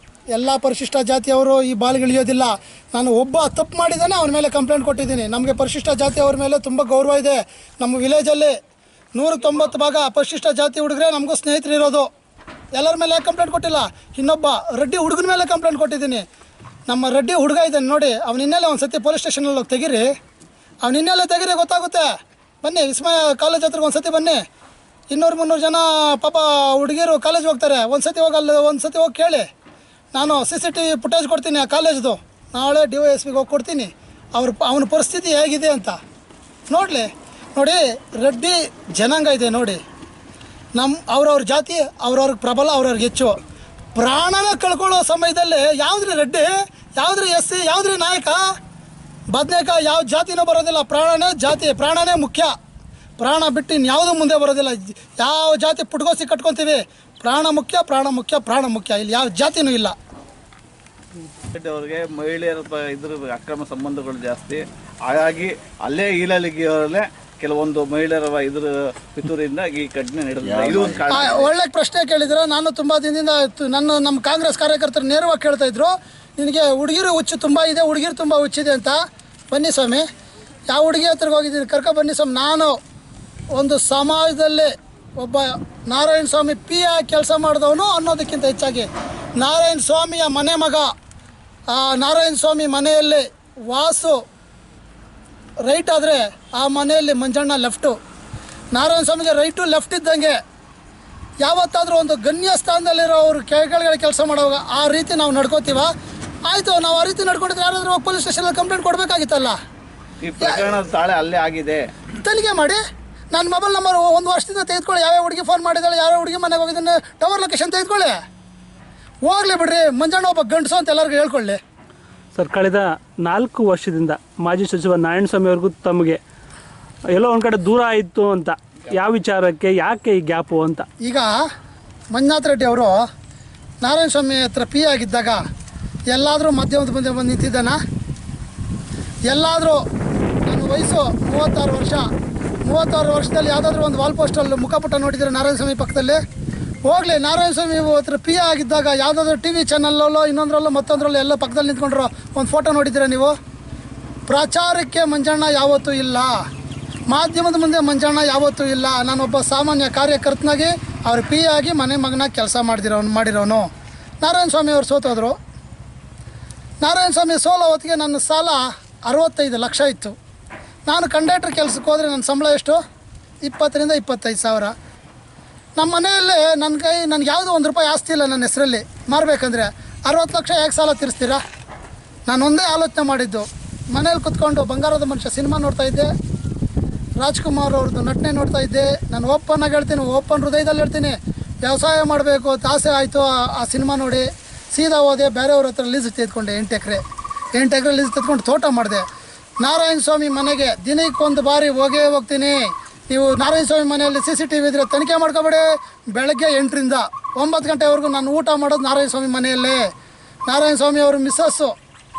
[SPEAKER 1] ಎಲ್ಲ ಪರಿಶಿಷ್ಟ ಜಾತಿಯವರು ಈ ಬಾಲ್ಗಿಳಿಯೋದಿಲ್ಲ. ನಾನು ಒಬ್ಬ ತಪ್ಪು ಮಾಡಿದ್ದಾನೆ, ಅವನ ಮೇಲೆ ಕಂಪ್ಲೇಂಟ್ ಕೊಟ್ಟಿದ್ದೀನಿ. ನಮಗೆ ಪರಿಶಿಷ್ಟ ಜಾತಿಯವ್ರ ಮೇಲೆ ತುಂಬ ಗೌರವ ಇದೆ. ನಮ್ಮ ವಿಲೇಜಲ್ಲಿ 190 ಭಾಗ ಪರಿಶಿಷ್ಟ ಜಾತಿ ಹುಡುಗರೇ ನಮಗೂ ಸ್ನೇಹಿತರು ಇರೋದು. ಎಲ್ಲರ ಮೇಲೆ ಕಂಪ್ಲೇಂಟ್ ಕೊಟ್ಟಿಲ್ಲ. ಇನ್ನೊಬ್ಬ ರೆಡ್ಡಿ ಹುಡುಗನ ಮೇಲೆ ಕಂಪ್ಲೇಂಟ್ ಕೊಟ್ಟಿದ್ದೀನಿ. ನಮ್ಮ ರೆಡ್ಡಿ ಹುಡುಗ ಇದ್ದಾನೆ ನೋಡಿ, ಅವ್ನು ಇನ್ನೆಲ್ಲ ಒಂದು ಸತಿ ಪೊಲೀಸ್ ಸ್ಟೇಷನಲ್ಲಿ ಹೋಗಿ ತೆಗೀರಿ, ಅವ್ನು ಇನ್ನೆಲ್ಲ ತೆಗೀರಿ, ಗೊತ್ತಾಗುತ್ತೆ. ಬನ್ನಿ ವಿಸ್ಮಯ ಕಾಲೇಜ್ ಹತ್ರಕ್ಕೆ ಒಂದು ಸತಿ ಬನ್ನಿ. 200-300 ಜನ ಪಾಪ ಹುಡುಗಿಯರು ಕಾಲೇಜ್ ಹೋಗ್ತಾರೆ. ಒಂದು ಸತಿ ಹೋಗಿ ಕೇಳಿ. ನಾನು CCTV ಫುಟೇಜ್ ಕೊಡ್ತೀನಿ ಆ ಕಾಲೇಜ್ದು, ನಾಳೆ DYSPಗೆ ಹೋಗಿ ಕೊಡ್ತೀನಿ, ಅವನ ಪರಿಸ್ಥಿತಿ ಹೇಗಿದೆ ಅಂತ ನೋಡಿ. ರೆಡ್ಡಿ ಜನಾಂಗ ಇದೆ ನೋಡಿ, ಅವ್ರವ್ರ ಜಾತಿ, ಅವ್ರವ್ರಿಗೆ ಪ್ರಬಲ, ಅವ್ರವ್ರಿಗೆ ಹೆಚ್ಚು. ಪ್ರಾಣನ ಕಳ್ಕೊಳ್ಳೋ ಸಮಯದಲ್ಲಿ ಯಾವುದ್ರಿ ರೆಡ್ಡಿ, ಯಾವುದ್ರಿ SC, ಯಾವುದ್ರಿ ನಾಯಕ, ಬದನೇಕಾಯಿ ಯಾವ ಜಾತಿನೂ ಬರೋದಿಲ್ಲ. ಪ್ರಾಣನೇ ಮುಖ್ಯ. ಪ್ರಾಣ ಬಿಟ್ಟು ಇನ್ಯಾವುದೂ ಮುಂದೆ ಬರೋದಿಲ್ಲ. ಯಾವ ಜಾತಿ ಪುಟ್ಗೋಸಿ ಕಟ್ಕೊತೀವಿ, ಪ್ರಾಣ ಮುಖ್ಯ. ಇಲ್ಲಿ ಯಾವ ಜಾತಿನೂ ಇಲ್ಲ.
[SPEAKER 2] ಅವ್ರಿಗೆ ಮಹಿಳೆಯರ ಇದ್ರ ಅಕ್ರಮ ಸಂಬಂಧಗಳು ಜಾಸ್ತಿ, ಹಾಗಾಗಿ ಅಲ್ಲೇ ಈಲಲಿಗೆಯವರಲ್ಲೇ ಕೆಲವೊಂದು ಮಹಿಳೆಯರ ಇದ್ರ ಪಿತೂರಿಂದ ಈ ಘಟನೆ ನಡೆದಿದೆ. ಇದು ಒಂದು ಕಾರಣ.
[SPEAKER 1] ಒಳ್ಳೆ ಪ್ರಶ್ನೆ ಕೇಳಿದ್ರೆ, ನಾನು ತುಂಬ ದಿನದಿಂದ ನಮ್ಮ ಕಾಂಗ್ರೆಸ್ ಕಾರ್ಯಕರ್ತರು ನೇರವಾಗಿ ಕೇಳ್ತಾ ಇದ್ರು, ನಿನಗೆ ಹುಡುಗಿರು ಹುಚ್ಚು ತುಂಬ ಇದೆ, ಹುಡುಗಿರು ತುಂಬ ಹುಚ್ಚಿದೆ ಅಂತ. ಬನ್ನಿ ಸ್ವಾಮಿ, ಯಾವ ಹುಡುಗಿ ಹತ್ರಕ್ಕೆ ಹೋಗಿದ್ದೀನಿ ಬನ್ನಿ ಸ್ವಾಮಿ. ನಾನು ಒಂದು ಸಮಾಜದಲ್ಲಿ ಒಬ್ಬ ನಾರಾಯಣ ಸ್ವಾಮಿ PA ಕೆಲಸ ಮಾಡಿದವನು ಅನ್ನೋದಕ್ಕಿಂತ ಹೆಚ್ಚಾಗಿ ನಾರಾಯಣ ಸ್ವಾಮಿಯ ಮನೆ ಮಗ. ಆ ನಾರಾಯಣ ಸ್ವಾಮಿ ಮನೆಯಲ್ಲಿ ವಾಸು ರೈಟ್ ಆದರೆ ಆ ಮನೆಯಲ್ಲಿ ಮಂಜಣ್ಣ ಲೆಫ್ಟು. ನಾರಾಯಣ ಸ್ವಾಮಿಗೆ ರೈಟು ಲೆಫ್ಟ್ ಇದ್ದಂಗೆ. ಯಾವತ್ತಾದರೂ ಒಂದು ಗಣ್ಯ ಸ್ಥಾನದಲ್ಲಿರೋ ಅವರು ಕೆಳಗಡೆ ಕೆಲಸ ಮಾಡುವಾಗ ಆ ರೀತಿ ನಾವು ನಡ್ಕೋತೀವ? ಆಯಿತು, ನಾವು ಆ ರೀತಿ ನಡ್ಕೊಂಡಿದ್ರೆ ಯಾರಾದರೂ ಪೊಲೀಸ್ ಸ್ಟೇಷನಲ್ಲಿ ಕಂಪ್ಲೇಂಟ್ ಕೊಡಬೇಕಾಗಿತ್ತಲ್ಲ.
[SPEAKER 2] ಈ ಪ್ರಕರಣದ ತಾಳೆ ಅಲ್ಲೇ ಆಗಿದೆ,
[SPEAKER 1] ತನಿಖೆ ಮಾಡಿ. ನನ್ನ ಮೊಬೈಲ್ ನಂಬರ್ 1 ವರ್ಷದಿಂದ ತೆಗೆದುಕೊಳ್ಳಿ, ಯಾವ್ಯಾವ ಹುಡುಗಿ ಫೋನ್ ಮಾಡಿದ್ದಾಳೆ, ಯಾವ ಹುಡುಗಿ ಮನೆಗೆ ಹೋಗಿದ್ದಾನೆ, ಟವರ್ ಲೊಕೇಶನ್ ತೆಗೆದುಕೊಳ್ಳಿ. ಹೋಗ್ಲಿ ಬಿಡ್ರಿ, ಮಂಜಣ್ಣ ಒಬ್ಬ ಗಂಡಸು ಅಂತ ಎಲ್ಲರಿಗೂ ಹೇಳ್ಕೊಳ್ಳಿ.
[SPEAKER 3] ಸರ್, ಕಳೆದ 4 ವರ್ಷದಿಂದ ಮಾಜಿ ಸಚಿವ ನಾರಾಯಣಸ್ವಾಮಿ ಅವ್ರಿಗೂ ತಮಗೆ ಎಲ್ಲೋ ಒಂದು ಕಡೆ ದೂರ ಆಯಿತು ಅಂತ, ಯಾವ ವಿಚಾರಕ್ಕೆ, ಯಾಕೆ ಈ ಗ್ಯಾಪು ಅಂತ?
[SPEAKER 1] ಈಗ ಮಂಜುನಾಥ್ ರೆಡ್ಡಿ ಅವರು ನಾರಾಯಣಸ್ವಾಮಿ ಹತ್ರ PA ಆಗಿದ್ದಾಗ ಎಲ್ಲಾದರೂ ಮಾಧ್ಯಮದ ಮುಂದೆ ಬಂದು ನಿಂತಿದ್ದಾನ? ಎಲ್ಲಾದರೂ ನನ್ನ ವಯಸ್ಸು 36 ವರ್ಷ, 36 ವರ್ಷದಲ್ಲಿ ಯಾವುದಾದ್ರೂ ಒಂದು ವಾಲ್ ಪೋಸ್ಟಲ್ಲಿ ಮುಖಪುಟ ನೋಡಿದರೆ ನಾರಾಯಣಸ್ವಾಮಿ ಪಕ್ಕದಲ್ಲಿ? ಹೋಗಲಿ, ನಾರಾಯಣಸ್ವಾಮಿ ಹತ್ರ PA ಆಗಿದ್ದಾಗ ಯಾವುದಾದ್ರೂ TV ಚಾನಲ್ಲೋ ಇನ್ನೊಂದರಲ್ಲೋ ಮತ್ತೊಂದರಲ್ಲೋ ಎಲ್ಲ ಪಕ್ಕದಲ್ಲಿ ನಿಂತ್ಕೊಂಡ್ರು ಒಂದು ಫೋಟೋ ನೋಡಿದ್ದೀರಾ ನೀವು? ಪ್ರಚಾರಕ್ಕೆ ಮಂಜಣ್ಣ ಯಾವತ್ತೂ ಇಲ್ಲ, ಮಾಧ್ಯಮದ ಮುಂದೆ ಮಂಜಣ್ಣ ಯಾವತ್ತೂ ಇಲ್ಲ. ನಾನೊಬ್ಬ ಸಾಮಾನ್ಯ ಕಾರ್ಯಕರ್ತನಾಗಿ ಅವ್ರ PA ಆಗಿ ಮನೆ ಮಗನಾಗಿ ಕೆಲಸ ಮಾಡಿರೋನು. ನಾರಾಯಣಸ್ವಾಮಿ ಅವರು ಸೋತೋದ್ರು. ನಾರಾಯಣಸ್ವಾಮಿ ಸೋಲೋ ಹೊತ್ತಿಗೆ ನನ್ನ ಸಾಲ 65 ಲಕ್ಷ ಇತ್ತು. ನಾನು ಕಂಡಕ್ಟರ್ ಕೆಲಸಕ್ಕೆ ಹೋದರೆ ನನ್ನ ಸಂಬಳ ಎಷ್ಟು? 20,000 ರಿಂದ 25,000. ನಮ್ಮ ಮನೆಯಲ್ಲಿ ನನಗೆ ಯಾವುದೋ ₹1 ಆಸ್ತಿ ಇಲ್ಲ ನನ್ನ ಹೆಸರಲ್ಲಿ. ಮಾರಬೇಕಂದ್ರೆ 60 ಲಕ್ಷ ಹೇಗೆ ಸಾಲ ತೀರಿಸ್ತೀರಾ? ನಾನು ಒಂದೇ ಆಲೋಚನೆ ಮಾಡಿದ್ದು, ಮನೇಲಿ ಕುತ್ಕೊಂಡು ಬಂಗಾರದ ಮನುಷ್ಯ ಸಿನಿಮಾ ನೋಡ್ತಾ ಇದ್ದೆ, ರಾಜ್ಕುಮಾರ್ ಅವ್ರದ್ದು ನಟನೆ ನೋಡ್ತಾ ಇದ್ದೆ. ನಾನು ಓಪನ್ನಾಗಿ ಹೇಳ್ತೀನಿ, ಓಪನ್ ಹೃದಯದಲ್ಲಿ ಹೇಳ್ತೀನಿ, ವ್ಯವಸಾಯ ಮಾಡಬೇಕು ಅಂತ ಆಸೆ ಆಯಿತು. ಆ ಸಿನಿಮಾ ನೋಡಿ ಸೀದಾ ಹೋದೆ, ಬೇರೆಯವ್ರ ಹತ್ರ ಲೀಸ್ ತೆಗೆದುಕೊಂಡೆ. 8 ಎಕರೆ ಲೀಸ್ ತೆಗೆದುಕೊಂಡು ತೋಟ ಮಾಡಿದೆ. ನಾರಾಯಣ ಸ್ವಾಮಿ ಮನೆಗೆ ದಿನಕ್ಕೊಂದು ಬಾರಿ ಹೋಗ್ತೀನಿ. ನೀವು ನಾರಾಯಣ ಸ್ವಾಮಿ ಮನೆಯಲ್ಲಿ CCTV ಇದ್ದರೆ ತನಿಖೆ ಮಾಡ್ಕೊಬೇಡಿ. ಬೆಳಗ್ಗೆ 8 ರಿಂದ 9 ಗಂಟೆವರೆಗೂ ನಾನು ಊಟ ಮಾಡೋದು ನಾರಾಯಣ ಸ್ವಾಮಿ ಮನೆಯಲ್ಲೇ. ನಾರಾಯಣ ಸ್ವಾಮಿ ಅವರು ಮಿಸ್ಸಸ್ಸು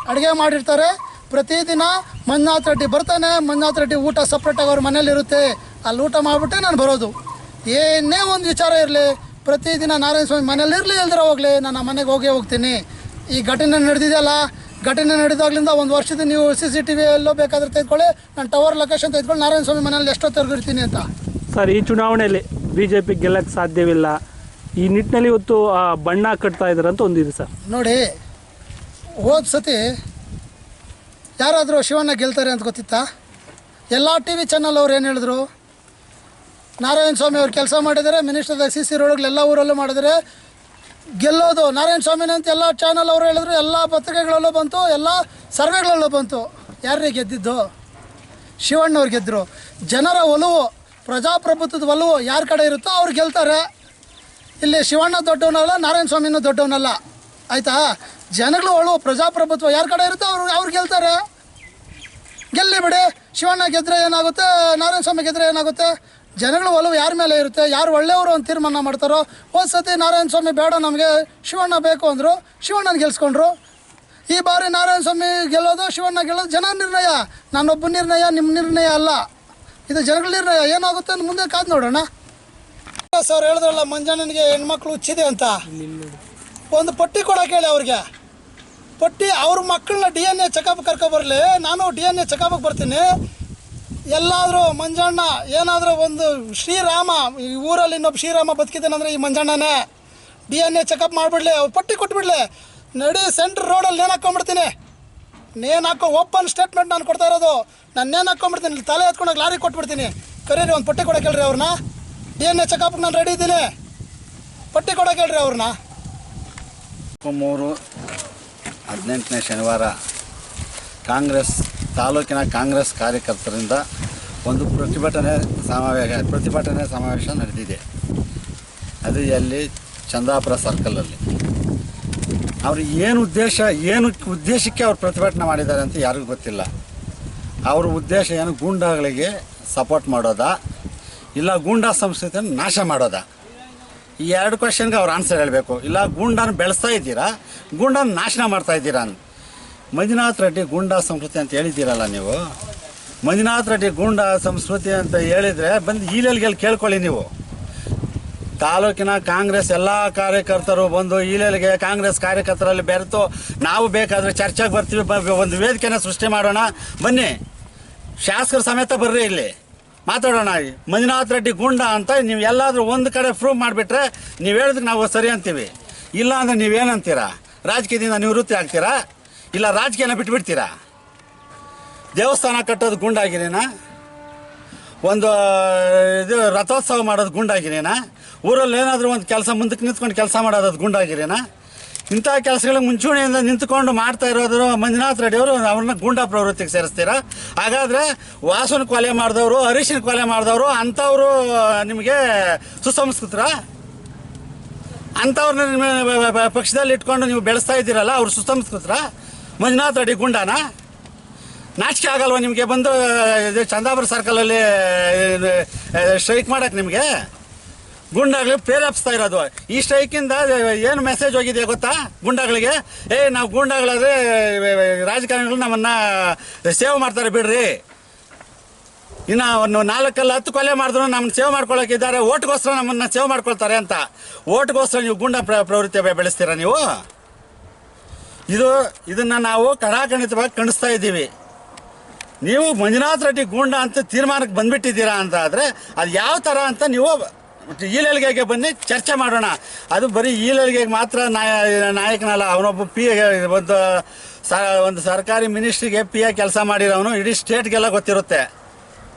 [SPEAKER 1] ಅಡುಗೆ ಮಾಡಿರ್ತಾರೆ. ಪ್ರತಿದಿನ ಮಂಜುನಾಥ್ ರೆಡ್ಡಿ ಬರ್ತಾನೆ, ಮಂಜುನಾಥ್ ರೆಡ್ಡಿ ಊಟ ಸಪ್ರೇಟಾಗಿ ಅವ್ರ ಮನೇಲಿರುತ್ತೆ. ಅಲ್ಲಿ ಊಟ ಮಾಡಿಬಿಟ್ಟೆ ನಾನು ಬರೋದು. ಏನೇ ಒಂದು ವಿಚಾರ ಇರಲಿ, ಪ್ರತಿದಿನ ನಾರಾಯಣ ಸ್ವಾಮಿ ಮನೇಲಿ ಇರಲಿ ಇಲ್ದಿರ ಹೋಗಲಿ, ನಾನು ಆ ಮನೆಗೆ ಹೋಗ್ತೀನಿ. ಈ ಘಟನೆ ನಡೆದಿದೆಯಲ್ಲ, ಘಟನೆ ನಡೆದಾಗ್ಲಿಂದ 1 ವರ್ಷದ ನೀವು CCTV ಎಲ್ಲೋ ಬೇಕಾದ್ರೆ ತೆಗೆದುಕೊಳ್ಳಿ, ನಾನು ಟವರ್ ಲೊಕೇಶನ್ ತೆಗೆದುಕೊಂಡು ನಾರಾಯಣ ಸ್ವಾಮಿ ಮನೇಲಿ ಎಷ್ಟೊತ್ತರೆಗೂ ಇರ್ತೀನಿ ಅಂತ.
[SPEAKER 3] ಸರ್, ಈ ಚುನಾವಣೆಯಲ್ಲಿ BJP ಗೆಲ್ಲಕ್ಕೆ ಸಾಧ್ಯವಿಲ್ಲ, ಈ ನಿಟ್ಟಿನಲ್ಲಿ ಇವತ್ತು ಬಣ್ಣ ಕಟ್ತಾ ಇದ್ದಾರೆ ಅಂತ ಒಂದಿದೆ ಸರ್.
[SPEAKER 1] ನೋಡಿ, ಹೋದ ಸತಿ ಯಾರಾದರೂ ಶಿವಣ್ಣ ಗೆಲ್ತಾರೆ ಅಂತ ಗೊತ್ತಿತ್ತಾ? ಎಲ್ಲ TV ಚಾನಲ್ ಅವ್ರು ಏನು ಹೇಳಿದ್ರು? ನಾರಾಯಣ ಸ್ವಾಮಿ ಅವ್ರು ಕೆಲಸ ಮಾಡಿದರೆ, ಮಿನಿಸ್ಟರ್ದಾಗ CC ರೋಡ್ಗಳು ಎಲ್ಲ ಊರಲ್ಲೂ ಮಾಡಿದರೆ ಗೆಲ್ಲೋದು ನಾರಾಯಣ ಸ್ವಾಮಿನೇ ಅಂತ ಎಲ್ಲ ಚಾನಲ್ ಅವರು ಹೇಳಿದ್ರು. ಎಲ್ಲ ಪತ್ರಿಕೆಗಳಲ್ಲೂ ಬಂತು, ಎಲ್ಲ ಸರ್ವೆಗಳಲ್ಲೂ ಬಂತು. ಯಾರಿಗೆ ಗೆದ್ದಿದ್ದು? ಶಿವಣ್ಣವ್ರು ಗೆದ್ದರು. ಜನರ ಒಲವು, ಪ್ರಜಾಪ್ರಭುತ್ವದ ಒಲವು ಯಾರ ಕಡೆ ಇರುತ್ತೋ ಅವ್ರು ಗೆಲ್ತಾರೆ. ಇಲ್ಲಿ ಶಿವಣ್ಣ ದೊಡ್ಡವನಲ್ಲ, ನಾರಾಯಣ ಸ್ವಾಮಿನೂ ದೊಡ್ಡವನಲ್ಲ, ಆಯಿತಾ? ಜನಗಳ ಒಲವು, ಪ್ರಜಾಪ್ರಭುತ್ವ ಯಾರ ಕಡೆ ಇರುತ್ತೋ ಅವ್ರು ಗೆಲ್ತಾರೆ. ಗೆಲ್ಲಿ ಬಿಡಿ. ಶಿವಣ್ಣ ಗೆದ್ದರೆ ಏನಾಗುತ್ತೆ, ನಾರಾಯಣ ಸ್ವಾಮಿ ಗೆದ್ದರೆ ಏನಾಗುತ್ತೆ? ಜನಗಳ ಒಲವು ಯಾರ ಮೇಲೆ ಇರುತ್ತೆ, ಯಾರು ಒಳ್ಳೆಯವರು ಅಂತ ತೀರ್ಮಾನ ಮಾಡ್ತಾರೋ. ಹೋದ ಸತಿ ನಾರಾಯಣ ಸ್ವಾಮಿ ಬೇಡ ನಮಗೆ, ಶಿವಣ್ಣ ಬೇಕು ಅಂದರು, ಶಿವಣ್ಣನ ಗೆಲ್ಸ್ಕೊಂಡ್ರು. ಈ ಬಾರಿ ನಾರಾಯಣ ಸ್ವಾಮಿ ಗೆಲ್ಲೋದು, ಶಿವಣ್ಣ ಗೆಲ್ಲೋದು ಜನ ನಿರ್ಣಯ, ನಾನೊಬ್ಬ ನಿರ್ಣಯ, ನಿಮ್ಮ ನಿರ್ಣಯ ಅಲ್ಲ. ಇದು ಜನಗಳ ನಿರ್ಣಯ. ಏನಾಗುತ್ತೆ ಅಂತ ಮುಂದೆ ಕಾದು ನೋಡೋಣ. ಸರ್ ಹೇಳಿದ್ರಲ್ಲ, ಮಂಜಣ್ಣನಿಗೆ ಹೆಣ್ಮಕ್ಳು ಹುಚ್ಚಿದೆ ಅಂತ, ಒಂದು ಪಟ್ಟಿ ಕೊಡೋಕೆ ಹೇಳಿ ಅವ್ರಿಗೆ. ಪಟ್ಟಿ ಅವ್ರ ಮಕ್ಕಳನ್ನ DNA ಚೆಕಪ್ ಕರ್ಕೊಬರಲಿ, ನಾನು DNA ಚೆಕಪ್ಗೆ ಬರ್ತೀನಿ. ಎಲ್ಲಾದರೂ ಮಂಜಣ್ಣ ಏನಾದರೂ ಒಂದು ಶ್ರೀರಾಮ, ಈ ಊರಲ್ಲಿ ಇನ್ನೊಬ್ಬ ಶ್ರೀರಾಮ ಬದುಕಿದ್ದಾನಂದರೆ ಈ ಮಂಜಣ್ಣನೇ. DNA ಚೆಕಪ್ ಮಾಡಿಬಿಡ್ಲಿ, ಅವ್ರು ಪಟ್ಟಿ ಕೊಟ್ಬಿಡ್ಲಿ. ನಡಿ ಸೆಂಟ್ರ್ ರೋಡಲ್ಲಿ ನೇಣು ಹಾಕ್ಕೊಂಬಿಡ್ತೀನಿ. ನೇಣು ಹಾಕೋ ಓಪನ್ ಸ್ಟೇಟ್ಮೆಂಟ್ ನಾನು ಕೊಡ್ತಾ ಇರೋದು. ನಾನು ನೇಣು ಹಾಕ್ಕೊಂಬಿಡ್ತೀನಿ, ತಲೆ ಎತ್ಕೊಂಡೋಗಿ ಲಾರಿ ಕೊಟ್ಬಿಡ್ತೀನಿ. ಕರೀರಿ, ಒಂದು ಪಟ್ಟಿ ಕೊಡೋಕೆ ಹೇಳ್ರಿ ಅವ್ರನ್ನ. DNA ಚೆಕಪ್ಗೆ ನಾನು ರೆಡಿ ಇದ್ದೀನಿ, ಪಟ್ಟಿ ಕೊಡೋಕೆ ಹೇಳ್ರಿ ಅವ್ರನ್ನ.
[SPEAKER 4] 3/18ನೇ ಶನಿವಾರ ಕಾಂಗ್ರೆಸ್ ತಾಲೂಕಿನ ಕಾಂಗ್ರೆಸ್ ಕಾರ್ಯಕರ್ತರಿಂದ ಒಂದು ಪ್ರತಿಭಟನೆ ಸಮಾವೇಶ ನಡೆದಿದೆ. ಅದು ಎಲ್ಲಿ ಚಂದಾಪುರ ಸರ್ಕಲಲ್ಲಿ. ಅವರು ಏನು ಉದ್ದೇಶಕ್ಕೆ ಅವ್ರು ಪ್ರತಿಭಟನೆ ಮಾಡಿದ್ದಾರೆ ಅಂತ ಯಾರಿಗೂ ಗೊತ್ತಿಲ್ಲ. ಅವ್ರ ಉದ್ದೇಶ ಏನು, ಗೂಂಡಾಗಳಿಗೆ ಸಪೋರ್ಟ್ ಮಾಡೋದಾ ಇಲ್ಲ ಗೂಂಡಾ ಸಂಸ್ಕೃತಿಯನ್ನು ನಾಶ ಮಾಡೋದಾ? ಈ 2 ಕ್ವಶನ್ಗೆ ಅವ್ರು ಆನ್ಸರ್ ಹೇಳಬೇಕು. ಇಲ್ಲ ಗೂಂಡಾನ ಬೆಳೆಸ್ತಾ ಇದ್ದೀರಾ, ಗೂಂಡಾನ ನಾಶನ ಮಾಡ್ತಾ ಇದ್ದೀರಾ. ಮಂಜುನಾಥ್ ರೆಡ್ಡಿ ಗೂಂಡಾ ಸಂಸ್ಕೃತಿ ಅಂತ ಹೇಳಿದ್ದೀರಲ್ಲ ನೀವು. ಮಂಜುನಾಥ್ ರೆಡ್ಡಿ ಗೂಂಡಾ ಸಂಸ್ಕೃತಿ ಅಂತ ಹೇಳಿದರೆ ಬಂದು ಈಲೆಲ್ಗೆಲ್ಲಿ ಕೇಳ್ಕೊಳ್ಳಿ ನೀವು. ತಾಲೂಕಿನ ಕಾಂಗ್ರೆಸ್ ಎಲ್ಲ ಕಾರ್ಯಕರ್ತರು ಬಂದು ಈಲೆಲ್ಗೆ ಕಾಂಗ್ರೆಸ್ ಕಾರ್ಯಕರ್ತರಲ್ಲಿ ಬೆರೆತು ನಾವು ಬೇಕಾದರೆ ಚರ್ಚೆಗೆ ಬರ್ತೀವಿ, ಒಂದು ವೇದಿಕೆನ ಸೃಷ್ಟಿ ಮಾಡೋಣ. ಬನ್ನಿ, ಶಾಸಕರ ಸಮೇತ ಬರ್ರಿ, ಇಲ್ಲಿ ಮಾತಾಡೋಣ. ಮಂಜುನಾಥ್ ರೆಡ್ಡಿ ಗೂಂಡಾ ಅಂತ ನೀವು ಎಲ್ಲಾದರೂ ಒಂದು ಕಡೆ ಪ್ರೂವ್ ಮಾಡಿಬಿಟ್ರೆ ನೀವು ಹೇಳಿದ್ರೆ ನಾವು ಸರಿ ಅಂತೀವಿ. ಇಲ್ಲ ಅಂದರೆ ನೀವೇನಂತೀರಾ? ರಾಜಕೀಯದಿಂದ ನಿವೃತ್ತಿ ಆಗ್ತೀರಾ ಇಲ್ಲ ರಾಜಕೀಯನ ಬಿಟ್ಬಿಡ್ತೀರಾ? ದೇವಸ್ಥಾನ ಕಟ್ಟೋದು ಗೂಂಡಾಗಿರೇನಾ? ಒಂದು ಇದು ರಥೋತ್ಸವ ಮಾಡೋದು ಗೂಂಡಾಗಿರೇನಾ? ಊರಲ್ಲಿ ಏನಾದರೂ ಒಂದು ಕೆಲಸ ಮುಂದಕ್ಕೆ ನಿಂತ್ಕೊಂಡು ಕೆಲಸ ಮಾಡೋದು ಗೂಂಡಾಗಿರೇನಾ? ಇಂಥ ಕೆಲಸಗಳಿಗೆ ಮುಂಚೂಣಿಯಿಂದ ನಿಂತ್ಕೊಂಡು ಮಾಡ್ತಾ ಇರೋದು ಮಂಜುನಾಥ್ ರೆಡ್ಡಿ ಅವರು ಅವ್ರನ್ನ ಗೂಂಡಾ ಪ್ರವೃತ್ತಿಗೆ ಸೇರಿಸ್ತೀರಾ? ಹಾಗಾದರೆ ವಾಸನ ಕೊಲೆ ಮಾಡಿದವರು, ಹರೀಶನ ಕೊಲೆ ಮಾಡಿದವರು ಅಂಥವರು ನಿಮಗೆ ಸುಸಂಸ್ಕೃತರ? ಅಂಥವ್ರನ್ನ ನಿಮ್ಮ ಪಕ್ಷದಲ್ಲಿ ಇಟ್ಕೊಂಡು ನೀವು ಬೆಳೆಸ್ತಾ ಇದ್ದೀರಲ್ಲ, ಅವ್ರು ಸುಸಂಸ್ಕೃತರ? ಮಂಜುನಾಥ್ ರೆಡ್ಡಿ ಗೂಂಡಾನ? ನಾಚಿಕೆ ಆಗಲ್ವ ನಿಮಗೆ? ಬಂದು ಚಂದಾಪುರ ಸರ್ಕಲಲ್ಲಿ ಸ್ಟ್ರೈಕ್ ಮಾಡೋಕ್ಕೆ ನಿಮಗೆ ಗೂಂಡಾಗಳಿಗೆ ಪ್ರೇರೇಪಿಸ್ತಾ ಇರೋದು. ಈ ಸ್ಟ್ರೈಕಿಂದ ಏನು ಮೆಸೇಜ್ ಹೋಗಿದೆ ಗೊತ್ತಾ ಗುಂಡಾಗಳಿಗೆ? ನಾವು ಗೂಂಡಾಗಳಾದರೆ ರಾಜಕಾರಣಿಗಳು ನಮ್ಮನ್ನು ಸೇವ್ ಮಾಡ್ತಾರೆ ಬಿಡ್ರಿ, ಇನ್ನು ಒಂದು 4-10 ಕೊಲೆ ಮಾಡಿದ್ರು ನಮ್ಮನ್ನು ಸೇವ್ ಮಾಡ್ಕೊಳ್ಳೋಕಿದ್ದಾರೆ, ಓಟ್ಗೋಸ್ಕರ ನಮ್ಮನ್ನು ಸೇವ್ ಮಾಡ್ಕೊಳ್ತಾರೆ ಅಂತ. ಓಟ್ಗೋಸ್ಕರ ನೀವು ಗೂಂಡಾ ಪ್ರವೃತ್ತಿ ಬೆಳೆಸ್ತೀರಾ ನೀವು? ಇದನ್ನು ನಾವು ಕಡಾಖಂಡಿತವಾಗಿ ಖಂಡಿಸ್ತಾ ಇದ್ದೀವಿ. ನೀವು ಮಂಜುನಾಥ್ ರೆಡ್ಡಿ ಗೂಂಡಾ ಅಂತ ತೀರ್ಮಾನಕ್ಕೆ ಬಂದುಬಿಟ್ಟಿದ್ದೀರಾ ಅಂತ ಆದರೆ ಅದು ಯಾವ ಥರ ಅಂತ ನೀವು ಈಲೆಲ್ಗೆಗೆ ಬನ್ನಿ, ಚರ್ಚೆ ಮಾಡೋಣ. ಅದು ಬರೀ ಈಲೆಲ್ಗೆಗೆ ಮಾತ್ರ ನಾಯಕನಲ್ಲ, ಅವನೊಬ್ಬ ಒಂದು ಸರ್ಕಾರಿ ಮಿನಿಸ್ಟ್ರಿಗೆ PA ಕೆಲಸ ಮಾಡಿರೋನು. ಇಡೀ ಸ್ಟೇಟ್ಗೆಲ್ಲ ಗೊತ್ತಿರುತ್ತೆ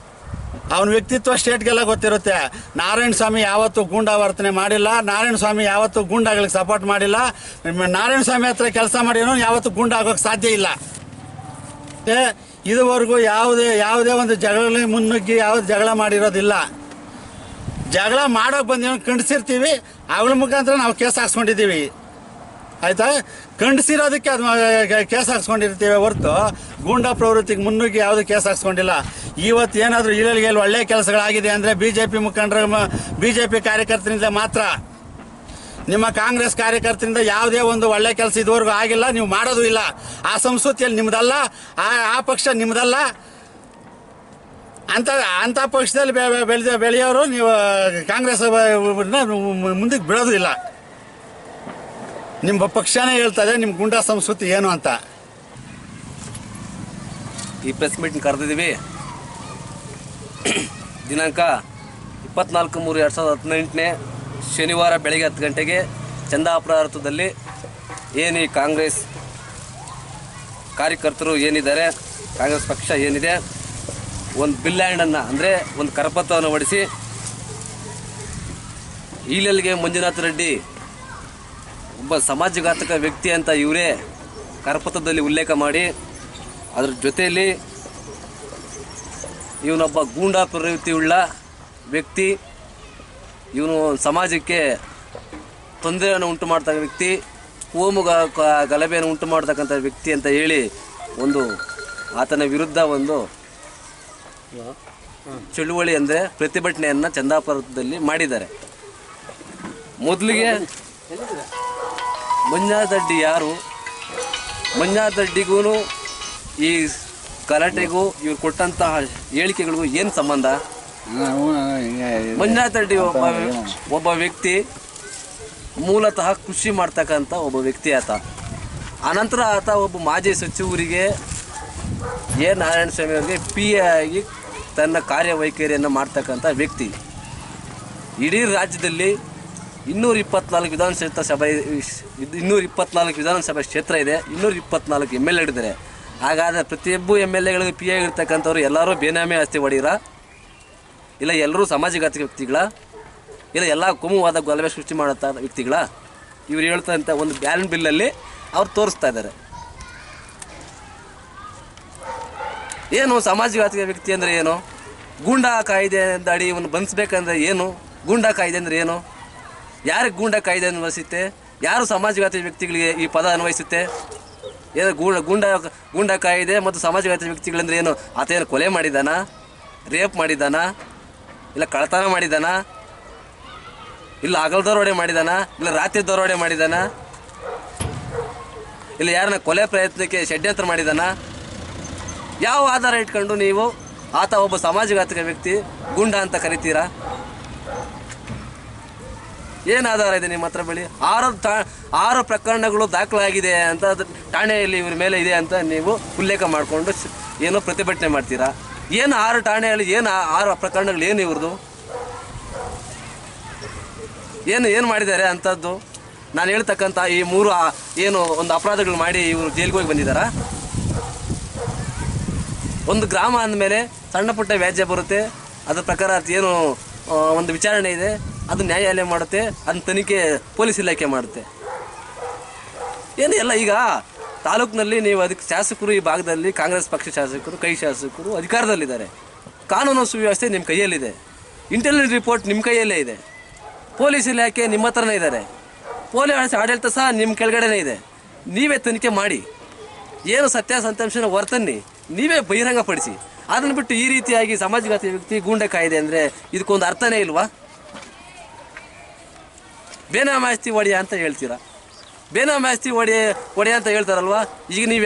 [SPEAKER 4] ಅವನ ವ್ಯಕ್ತಿತ್ವ, ಸ್ಟೇಟ್ಗೆಲ್ಲ ಗೊತ್ತಿರುತ್ತೆ. ನಾರಾಯಣ ಸ್ವಾಮಿ ಯಾವತ್ತೂ ಗೂಂಡಾ ವರ್ತನೆ ಮಾಡಿಲ್ಲ, ನಾರಾಯಣ ಸ್ವಾಮಿ ಯಾವತ್ತೂ ಗೂಂಡಾಗಳಿಗೆ ಸಪೋರ್ಟ್ ಮಾಡಿಲ್ಲ. ನಾರಾಯಣ ಸ್ವಾಮಿ ಹತ್ರ ಕೆಲಸ ಮಾಡಿರೋನು ಯಾವತ್ತೂ ಗೂಂಡಾ ಆಗೋಕ್ಕೆ ಸಾಧ್ಯ ಇಲ್ಲ. ಇದುವರೆಗೂ ಯಾವುದೇ ಒಂದು ಜಗಳ ಮುನ್ನುಗ್ಗಿ ಯಾವ್ದು ಜಗಳ ಮಾಡಿರೋದಿಲ್ಲ. ಜಗಳ ಮಾಡೋಕೆ ಬಂದು ಖಂಡಿಸಿರ್ತೀವಿ, ಅವಳ ಮುಖಾಂತರ ನಾವು ಕೇಸ್ ಹಾಕ್ಸ್ಕೊಂಡಿದ್ದೀವಿ. ಆಯಿತಾ? ಖಂಡಿಸಿರೋದಕ್ಕೆ ಅದು ಕೇಸ್ ಹಾಕ್ಸ್ಕೊಂಡಿರ್ತೀವಿ ಹೊರತು ಗೂಂಡಾ ಪ್ರವೃತ್ತಿಗೆ ಮುನ್ನುಗ್ಗಿ ಯಾವುದು ಕೇಸ್ ಹಾಕ್ಸ್ಕೊಂಡಿಲ್ಲ. ಇವತ್ತು ಏನಾದರೂ ಈಲೆಲ್ಗೆ ಒಳ್ಳೆಯ ಕೆಲಸಗಳಾಗಿದೆ ಅಂದರೆ BJP ಮುಖಂಡರ BJP ಕಾರ್ಯಕರ್ತರಿಂದ ಮಾತ್ರ. ನಿಮ್ಮ ಕಾಂಗ್ರೆಸ್ ಕಾರ್ಯಕರ್ತರಿಂದ ಯಾವುದೇ ಒಂದು ಒಳ್ಳೆ ಕೆಲಸ ಇದುವರೆಗೂ ಆಗಿಲ್ಲ, ನೀವು ಮಾಡೋದು ಇಲ್ಲ. ಆ ಸಂಸ್ಕೃತಿಯಲ್ಲಿ ನಿಮ್ಮದಲ್ಲ, ಆ ಪಕ್ಷ ನಿಮ್ಮದಲ್ಲ. ಅಂಥ ಪಕ್ಷದಲ್ಲಿ ಬೆಳೆಯೋರು ನೀವು ಕಾಂಗ್ರೆಸ್ ಮುಂದಕ್ಕೆ ಬಿಡೋದು ಇಲ್ಲ. ನಿಮ್ಮ ಪಕ್ಷನೇ ಹೇಳ್ತದೆ ನಿಮ್ಮ ಗುಂಡಾ ಸಂಸ್ಕೃತಿ ಏನು ಅಂತ.
[SPEAKER 5] ಈ ಪ್ರೆಸ್ ಮೀಟಿಂಗ್ ಕರೆದಿದ್ದೀವಿ. ದಿನಾಂಕ 24/3/2018 ಶನಿವಾರ ಬೆಳಗ್ಗೆ 10 ಗಂಟೆಗೆ ಚಂದಾಪುರ ವೃತ್ತದಲ್ಲಿ ಏನು ಈ ಕಾಂಗ್ರೆಸ್ ಕಾರ್ಯಕರ್ತರು ಏನಿದ್ದಾರೆ, ಕಾಂಗ್ರೆಸ್ ಪಕ್ಷ ಏನಿದೆ, ಒಂದು ಬಿಲ್ ಹ್ಯಾಂಡನ್ನು ಅಂದರೆ ಒಂದು ಕರಪತ್ರವನ್ನು ಹೊಡಿಸಿ ಈಲೆಲ್ಗೆ ಮಂಜುನಾಥ್ ರೆಡ್ಡಿ ಒಬ್ಬ ಸಮಾಜಘಾತಕ ವ್ಯಕ್ತಿ ಅಂತ ಇವರೇ ಕರಪತ್ರದಲ್ಲಿ ಉಲ್ಲೇಖ ಮಾಡಿ, ಅದರ ಜೊತೆಯಲ್ಲಿ ಇವನೊಬ್ಬ ಗೂಂಡಾ ಪ್ರವೃತ್ತಿಯುಳ್ಳ ವ್ಯಕ್ತಿ, ಇವನು ಸಮಾಜಕ್ಕೆ ತೊಂದರೆಯನ್ನು ಉಂಟು ಮಾಡ್ತಕ್ಕ ವ್ಯಕ್ತಿ, ಕೋಮು ಗಲಭೆಯನ್ನು ಉಂಟು ಮಾಡ್ತಕ್ಕಂಥ ವ್ಯಕ್ತಿ ಅಂತ ಹೇಳಿ ಒಂದು ಆತನ ವಿರುದ್ಧ ಒಂದು ಚಳುವಳಿ ಅಂದರೆ ಪ್ರತಿಭಟನೆಯನ್ನು ಚಂದಾಪುರದಲ್ಲಿ ಮಾಡಿದ್ದಾರೆ. ಮೊದಲಿಗೆ ಮಂಜುನಾಥ್ ರೆಡ್ಡಿ ಯಾರು, ಮಂಜುನಾಥ್ ರೆಡ್ಡಿಗೂ ಈ ಗಲಾಟೆಗೂ ಇವ್ರು ಕೊಟ್ಟಂತಹ ಹೇಳಿಕೆಗಳಿಗೂ ಏನು ಸಂಬಂಧ? ಮಂಜುನಾಥ್ ರೆಡ್ಡಿ ಒಬ್ಬ ವ್ಯಕ್ತಿ ಮೂಲತಃ ಕೃಷಿ ಮಾಡ್ತಕ್ಕಂಥ ಒಬ್ಬ ವ್ಯಕ್ತಿ ಆತ. ಆನಂತರ ಆತ ಒಬ್ಬ ಮಾಜಿ ಸಚಿವರಿಗೆ ನಾರಾಯಣ ಸ್ವಾಮಿ ಅವರಿಗೆ PA ಆಗಿ ತನ್ನ ಕಾರ್ಯವೈಖರಿಯನ್ನು ಮಾಡ್ತಕ್ಕಂಥ ವ್ಯಕ್ತಿ. ಇಡೀ ರಾಜ್ಯದಲ್ಲಿ 224 ವಿಧಾನಸಭೆ ಕ್ಷೇತ್ರ ಇದೆ, 224 MLA ಇದ್ದಾರೆ. ಹಾಗಾದರೆ ಪ್ರತಿಯೊಬ್ಬ MLAಗಳಿಗೆ PA ಇರ್ತಕ್ಕಂಥವ್ರು ಎಲ್ಲರೂ ಬೇನಾಮಿ ಆಸ್ತಿ ಹೊಡೀರಾ, ಇಲ್ಲ ಎಲ್ಲರೂ ಸಮಾಜಘಾತಕ ವ್ಯಕ್ತಿಗಳ, ಇಲ್ಲ ಎಲ್ಲ ಕೋಮುವಾದ ಗಲಭೆ ಸೃಷ್ಟಿ ಮಾಡುತ್ತ ವ್ಯಕ್ತಿಗಳ? ಇವ್ರು ಹೇಳ್ತಂಥ ಒಂದು ಬ್ಯಾಲೆನ್ಸ್ ಬಿಲ್ಲಲ್ಲಿ ಅವ್ರು ತೋರಿಸ್ತಾ ಇದ್ದಾರೆ. ಏನು ಸಮಾಜಘಾತಕ ವ್ಯಕ್ತಿ ಅಂದರೆ ಏನು? ಗೂಂಡಾ ಕಾಯ್ದೆ ಅಡಿ ಇವನು ಬಂಧಿಸ್ಬೇಕಂದ್ರೆ ಏನು? ಗೂಂಡಾ ಕಾಯ್ದೆ ಅಂದರೆ ಏನು? ಯಾರಿಗೆ ಗೂಂಡಾ ಕಾಯ್ದೆ ಅನ್ವಯಿಸುತ್ತೆ? ಯಾರು ಸಮಾಜಘಾತಕ ವ್ಯಕ್ತಿಗಳಿಗೆ ಈ ಪದ ಅನ್ವಯಿಸುತ್ತೆ? ಏನು ಗೂಂಡಾ ಕಾಯ್ದೆ ಮತ್ತು ಸಮಾಜಘಾತಕ ವ್ಯಕ್ತಿಗಳಂದ್ರೆ ಏನು? ಆತ ಏನು ಕೊಲೆ ಮಾಡಿದಾನ, ರೇಪ್ ಮಾಡಿದಾನ, ಇಲ್ಲ ಕಳ್ಳತನ ಮಾಡಿದಾನ, ಇಲ್ಲ ಹಗಲು ದರೋಡೆ ಮಾಡಿದಾನ, ಇಲ್ಲ ರಾತ್ರಿ ದರೋಡೆ ಮಾಡಿದಾನ, ಇಲ್ಲ ಯಾರನ್ನ ಕೊಲೆ ಪ್ರಯತ್ನಕ್ಕೆ ಷಡ್ಯಂತ್ರ ಮಾಡಿದಾನ? ಯಾವ ಆಧಾರ ಇಟ್ಕೊಂಡು ನೀವು ಆತ ಒಬ್ಬ ಸಮಾಜಘಾತಕ ವ್ಯಕ್ತಿ ಗೂಂಡಾ ಅಂತ ಕರಿತೀರಾ? ಏನು ಆಧಾರ ಇದೆ ನಿಮ್ಮ ಹತ್ರ ಬಳಿ? 6 ಪ್ರಕರಣಗಳು ದಾಖಲಾಗಿದೆ ಅಂತ ಠಾಣೆಯಲ್ಲಿ ಇವ್ರ ಮೇಲೆ ಇದೆ ಅಂತ ನೀವು ಉಲ್ಲೇಖ ಮಾಡಿಕೊಂಡು ಏನೋ ಪ್ರತಿಭಟನೆ ಮಾಡ್ತೀರಾ? ಏನು 6 ಠಾಣೆಯಲ್ಲಿ ಏನು 6 ಪ್ರಕರಣಗಳು ಏನು ಇವ್ರದ್ದು? ಏನು ಮಾಡಿದ್ದಾರೆ ಅಂಥದ್ದು? ನಾನು ಹೇಳ್ತಕ್ಕಂಥ ಈ 3 ಏನು ಒಂದು ಅಪರಾಧಗಳು ಮಾಡಿ ಇವರು ಜೈಲಿಗೆ ಹೋಗಿ ಬಂದಿದ್ದಾರಾ? ಒಂದು ಗ್ರಾಮ ಅಂದಮೇಲೆ ಸಣ್ಣ ಪುಟ್ಟ ವ್ಯಾಜ್ಯ ಬರುತ್ತೆ, ಅದ್ರ ಪ್ರಕಾರ ಏನು ಒಂದು ವಿಚಾರಣೆ ಇದೆ, ಅದು ನ್ಯಾಯಾಲಯ ಮಾಡುತ್ತೆ, ಅದನ್ನ ತನಿಖೆ ಪೊಲೀಸ್ ಇಲಾಖೆ ಮಾಡುತ್ತೆ. ಏನು ಎಲ್ಲ ಈಗ ತಾಲೂಕಿನಲ್ಲಿ ನೀವು ಅದಕ್ಕೆ ಶಾಸಕರು, ಈ ಭಾಗದಲ್ಲಿ ಕಾಂಗ್ರೆಸ್ ಪಕ್ಷ ಶಾಸಕರು, ಕೈ ಶಾಸಕರು ಅಧಿಕಾರದಲ್ಲಿದ್ದಾರೆ. ಕಾನೂನು ಸುವ್ಯವಸ್ಥೆ ನಿಮ್ಮ ಕೈಯಲ್ಲಿದೆ, ಇಂಟೆಲಿಜೆನ್ಸ್ ರಿಪೋರ್ಟ್ ನಿಮ್ಮ ಕೈಯಲ್ಲೇ ಇದೆ, ಪೊಲೀಸ್ ಇಲಾಖೆ ನಿಮ್ಮ ಹತ್ರನೇ ಇದ್ದಾರೆ, ಪೊಲೀಸ್ ಆಡಳಿತ ಸಹ ನಿಮ್ಮ ಕೆಳಗಡೆನೇ ಇದೆ. ನೀವೇ ತನಿಖೆ ಮಾಡಿ, ಏನು ಸತ್ಯಾಸತ್ಯಾಂಶನ ಹೊರತನ್ನಿ ನೀವೇ ಬಹಿರಂಗಪಡಿಸಿ. ಅದನ್ನು ಬಿಟ್ಟು ಈ ರೀತಿಯಾಗಿ ಸಮಾಜಘಾತಿ ವ್ಯಕ್ತಿ ಗೂಂಡಾ ಕಾಯ್ದೆ ಅಂದರೆ ಇದಕ್ಕೊಂದು ಅರ್ಥನೇ ಇಲ್ವಾ? ಬೇನಾಮಿ ಆಸ್ತಿ ಒಡೆಯ ಅಂತ ಹೇಳ್ತೀರಾ, ಬೇನಾಮಿ ಆಸ್ತಿ ಒಡೆಯ ಅಂತ ಹೇಳ್ತಾರಲ್ವ? ಈಗ ನೀವು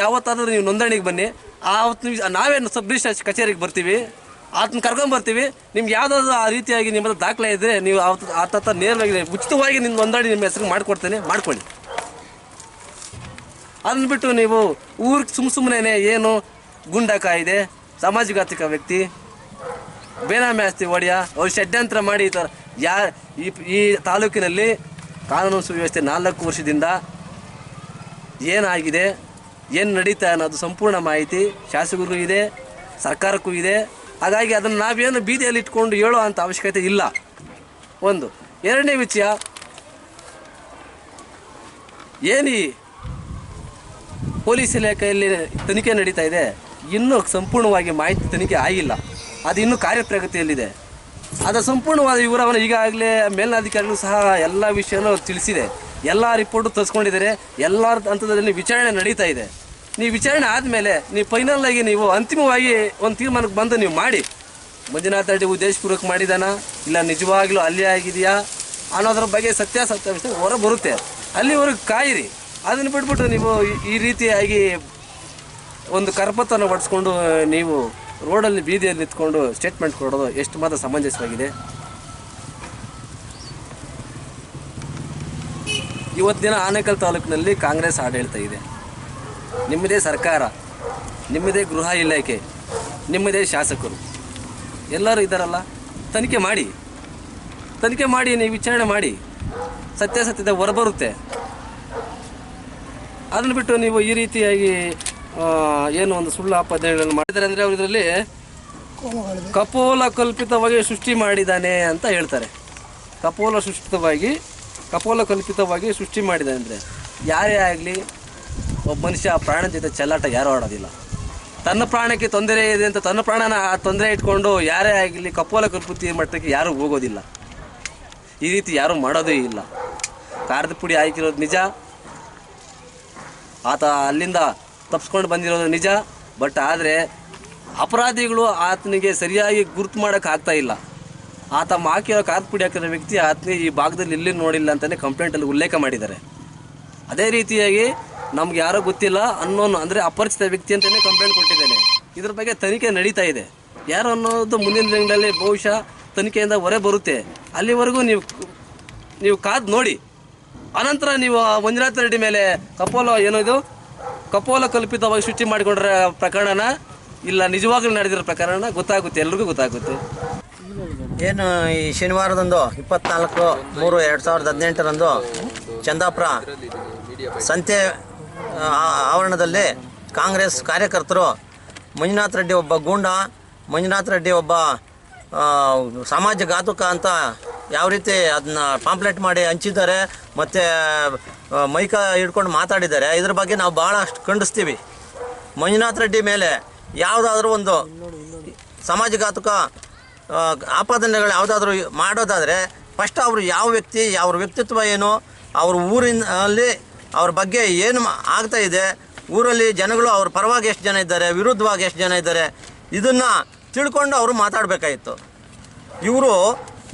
[SPEAKER 5] ಯಾವತ್ತಾದರೂ ನೀವು ನೋಂದಣಿಗೆ ಬನ್ನಿ, ಆವತ್ತು ನಾವೇ ಸಬ್ ರಿಜಿಸ್ಟ್ರಾರ್ ಕಚೇರಿಗೆ ಬರ್ತೀವಿ, ಆತನ ಕರ್ಕೊಂಬರ್ತೀವಿ. ನಿಮ್ಗೆ ಯಾವುದಾದ್ರು ಆ ರೀತಿಯಾಗಿ ನಿಮ್ಮ ದಾಖಲೆ ಇದ್ದರೆ ನೀವು ಆತ ನೇರವಾಗಿ ಉಚಿತವಾಗಿ ನಿಮ್ಮ ನೋಂದಣಿ ನಿಮ್ಮ ಹೆಸರು ಮಾಡಿಕೊಡ್ತೇನೆ, ಮಾಡ್ಕೊಳ್ಳಿ. ಅದನ್ನ ಬಿಟ್ಟು ನೀವು ಊರಿಗೆ ಸುಮ್ಮನೆ ಏನು ಗೂಂಡಾ ಕಾಯ್ದೆ, ಸಮಾಜಘಾತಕ ವ್ಯಕ್ತಿ, ಬೇನಾಮಿ ಆಸ್ತಿ ಒಡೆಯ, ಅವ್ರು ಷಡ್ಯಂತ್ರ ಮಾಡಿ ಈ ಥರ ಈ ತಾಲೂಕಿನಲ್ಲಿ ಕಾನೂನು ಸುವ್ಯವಸ್ಥೆ 4 ವರ್ಷದಿಂದ ಏನಾಗಿದೆ, ಏನು ನಡೀತಾ ಅನ್ನೋದು ಸಂಪೂರ್ಣ ಮಾಹಿತಿ ಶಾಸಕರಿಗೂ ಇದೆ, ಸರ್ಕಾರಕ್ಕೂ ಇದೆ. ಹಾಗಾಗಿ ಅದನ್ನು ನಾವೇನು ಬೀದಿಯಲ್ಲಿ ಇಟ್ಕೊಂಡು ಹೇಳೋ ಅಂಥ ಅವಶ್ಯಕತೆ ಇಲ್ಲ. ಒಂದು. ಎರಡನೇ ವಿಷಯ, ಏನು ಪೊಲೀಸ್ ಇಲಾಖೆಯಲ್ಲಿ ತನಿಖೆ ನಡೀತಾ ಇದೆ, ಇನ್ನೂ ಸಂಪೂರ್ಣವಾಗಿ ಮಾಹಿತಿ ತನಿಖೆ ಆಗಿಲ್ಲ, ಅದು ಇನ್ನೂ ಕಾರ್ಯಪ್ರಗತಿಯಲ್ಲಿದೆ. ಅದರ ಸಂಪೂರ್ಣವಾದ ವಿವರವನ್ನು ಈಗಾಗಲೇ ಮೇಲಧಿಕಾರಿಗಳು ಸಹ ಎಲ್ಲ ವಿಷಯನೂ ತಿಳಿಸಿದೆ, ಎಲ್ಲ ರಿಪೋರ್ಟು ತರಿಸ್ಕೊಂಡಿದ್ದಾರೆ, ಎಲ್ಲ ಹಂತದಲ್ಲಿ ವಿಚಾರಣೆ ನಡೀತಾ ಇದೆ. ನೀವು ವಿಚಾರಣೆ ಆದಮೇಲೆ ನೀವು ಫೈನಲ್ಲಾಗಿ ನೀವು ಅಂತಿಮವಾಗಿ ಒಂದು ತೀರ್ಮಾನಕ್ಕೆ ಬಂದು ನೀವು ಮಾಡಿ, ಮಂಜುನಾಥ ರೆಡ್ಡಿ ಉದ್ದೇಶಪೂರ್ವಕ ಮಾಡಿದಾನ, ಇಲ್ಲ ನಿಜವಾಗ್ಲೂ ಅಲ್ಲಿ ಆಗಿದೆಯಾ ಅನ್ನೋದ್ರ ಬಗ್ಗೆ ಸತ್ಯಾಸತ್ಯಾಂಶ ಹೊರ ಬರುತ್ತೆ. ಅಲ್ಲಿವರೆಗೂ ಕಾಯಿರಿ. ಅದನ್ನು ಬಿಟ್ಬಿಟ್ಟು ನೀವು ಈ ರೀತಿಯಾಗಿ ಒಂದು ಕರಪತ್ರವನ್ನು ಹೊಡೆಸ್ಕೊಂಡು ನೀವು ರೋಡಲ್ಲಿ ಬೀದಿಯಲ್ಲಿ ನಿಂತ್ಕೊಂಡು ಸ್ಟೇಟ್ಮೆಂಟ್ ಕೊಡೋದು ಎಷ್ಟು ಮಾತ್ರ ಸಮಂಜಸವಾಗಿದೆ? ಇವತ್ತು ದಿನ ಆನೇಕಲ್ ತಾಲೂಕಿನಲ್ಲಿ ಕಾಂಗ್ರೆಸ್ ಆಡಳಿತ ಇದೆ, ನಿಮ್ಮದೇ ಸರ್ಕಾರ, ನಿಮ್ಮದೇ ಗೃಹ ಇಲಾಖೆ, ನಿಮ್ಮದೇ ಶಾಸಕರು ಎಲ್ಲರೂ ಇದ್ದಾರಲ್ಲ. ತನಿಖೆ ಮಾಡಿ ನೀವು ವಿಚಾರಣೆ ಮಾಡಿ, ಸತ್ಯಾಸತ್ಯತೆ ಹೊರಬರುತ್ತೆ. ಅದನ್ನು ಬಿಟ್ಟು ನೀವು ಈ ರೀತಿಯಾಗಿ ಏನು ಒಂದು ಸುಳ್ಳು ಆಪಾದನೆಗಳನ್ನು ಮಾಡಿದ್ದಾರೆ ಅಂದರೆ ಅವರು ಇದರಲ್ಲಿ ಕಪೋಲ ಕಲ್ಪಿತವಾಗಿ ಸೃಷ್ಟಿ ಮಾಡಿದ್ದಾನೆ ಅಂತ ಹೇಳ್ತಾರೆ. ಕಪೋಲ ಕಲ್ಪಿತವಾಗಿ ಸೃಷ್ಟಿ ಮಾಡಿದ್ದಾನೆ ಅಂದರೆ ಯಾರೇ ಆಗಲಿ ಒಬ್ಬ ಮನುಷ್ಯ ಪ್ರಾಣ ಜೊತೆ ಚೆಲ್ಲಾಟ ಯಾರೂ ಆಡೋದಿಲ್ಲ. ತನ್ನ ಪ್ರಾಣಕ್ಕೆ ತೊಂದರೆ ಇದೆ ಅಂತ ತನ್ನ ಪ್ರಾಣನ ತೊಂದರೆ ಇಟ್ಕೊಂಡು ಯಾರೇ ಆಗಲಿ ಕಪೋಲ ಕಲ್ಪಿತ ಮಟ್ಟಕ್ಕೆ ಯಾರೂ ಹೋಗೋದಿಲ್ಲ. ಈ ರೀತಿ ಯಾರೂ ಮಾಡೋದೇ ಇಲ್ಲ. ಖಾರದ ಪುಡಿ ಹಾಕಿರೋದು ನಿಜ, ಆತ ಅಲ್ಲಿಂದ ತಪ್ಪಿಸ್ಕೊಂಡು ಬಂದಿರೋದು ನಿಜ. ಬಟ್ ಆದರೆ ಅಪರಾಧಿಗಳು ಆತನಿಗೆ ಸರಿಯಾಗಿ ಗುರುತು ಮಾಡೋಕ್ಕೆ ಆಗ್ತಾ ಇಲ್ಲ. ಆತ ಹಾಕಿರೋ ಖಾರದ ಪುಡಿ ಹಾಕಿರೋ ವ್ಯಕ್ತಿ ಆತನಿಗೆ ಈ ಭಾಗದಲ್ಲಿ ಇಲ್ಲಿ ನೋಡಿಲ್ಲ ಅಂತಲೇ ಕಂಪ್ಲೇಂಟಲ್ಲಿ ಉಲ್ಲೇಖ ಮಾಡಿದ್ದಾರೆ. ಅದೇ ರೀತಿಯಾಗಿ ನಮ್ಗೆ ಯಾರೋ ಗೊತ್ತಿಲ್ಲ ಅನ್ನೋನು ಅಂದರೆ ಅಪರಿಚಿತ ವ್ಯಕ್ತಿ ಅಂತಲೇ ಕಂಪ್ಲೇಂಟ್ ಕೊಟ್ಟಿದ್ದೇನೆ. ಇದ್ರ ಬಗ್ಗೆ ತನಿಖೆ ನಡೀತಾ ಇದೆ. ಯಾರು ಅನ್ನೋದು ಮುಂದಿನ ದಿನಗಳಲ್ಲಿ ಬಹುಶಃ ತನಿಖೆಯಿಂದ ಹೊರ ಬರುತ್ತೆ. ಅಲ್ಲಿವರೆಗೂ ನೀವು ಕಾದು ನೋಡಿ. ಅನಂತರ ನೀವು ಮಂಜುನಾಥ ರೆಡ್ಡಿ ಮೇಲೆ ಕಪೋಲ ಕಲ್ಪಿತವಾಗಿ ಸೃಷ್ಟಿ ಮಾಡಿಕೊಂಡ್ರ ಪ್ರಕರಣನ ಇಲ್ಲ ನಿಜವಾಗ್ಲೂ ನಡೆದಿರೋ ಪ್ರಕರಣ ಗೊತ್ತಾಗುತ್ತೆ, ಎಲ್ರಿಗೂ ಗೊತ್ತಾಗುತ್ತೆ.
[SPEAKER 6] ಏನು ಈ ಶನಿವಾರದಂದು 24/3/2018 ಚಂದಾಪುರ ಸಂತೆ ಆವರಣದಲ್ಲಿ ಕಾಂಗ್ರೆಸ್ ಕಾರ್ಯಕರ್ತರು ಮಂಜುನಾಥ್ ರೆಡ್ಡಿ ಒಬ್ಬ ಗೂಂಡ, ಮಂಜುನಾಥ್ ರೆಡ್ಡಿ ಒಬ್ಬ ಸಮಾಜ ಘಾತುಕ ಅಂತ ಯಾವ ರೀತಿ ಅದನ್ನ ಪಾಂಪ್ಲೆಟ್ ಮಾಡಿ ಹಂಚಿದ್ದಾರೆ ಮತ್ತು ಮೈಕ ಹಿಡ್ಕೊಂಡು ಮಾತಾಡಿದ್ದಾರೆ. ಇದ್ರ ಬಗ್ಗೆ ನಾವು ಭಾಳಷ್ಟು ಖಂಡಿಸ್ತೀವಿ. ಮಂಜುನಾಥ್ ರೆಡ್ಡಿ ಮೇಲೆ ಯಾವುದಾದ್ರೂ ಒಂದು ಸಮಾಜಘಾತುಕ ಆಪಾದನೆಗಳು ಯಾವುದಾದ್ರೂ ಮಾಡೋದಾದರೆ ಫಸ್ಟ್ ಅವರು ಯಾವ ವ್ಯಕ್ತಿ, ಅವ್ರ ವ್ಯಕ್ತಿತ್ವ ಏನು, ಅವ್ರ ಊರಿನಲ್ಲಿ ಅವ್ರ ಬಗ್ಗೆ ಏನು ಆಗ್ತಾಯಿದೆ, ಊರಲ್ಲಿ ಜನಗಳು ಅವ್ರ ಪರವಾಗಿ ಎಷ್ಟು ಜನ ಇದ್ದಾರೆ, ವಿರುದ್ಧವಾಗಿ ಎಷ್ಟು ಜನ ಇದ್ದಾರೆ, ಇದನ್ನು ತಿಳ್ಕೊಂಡು ಅವರು ಮಾತಾಡಬೇಕಾಗಿತ್ತು. ಇವರು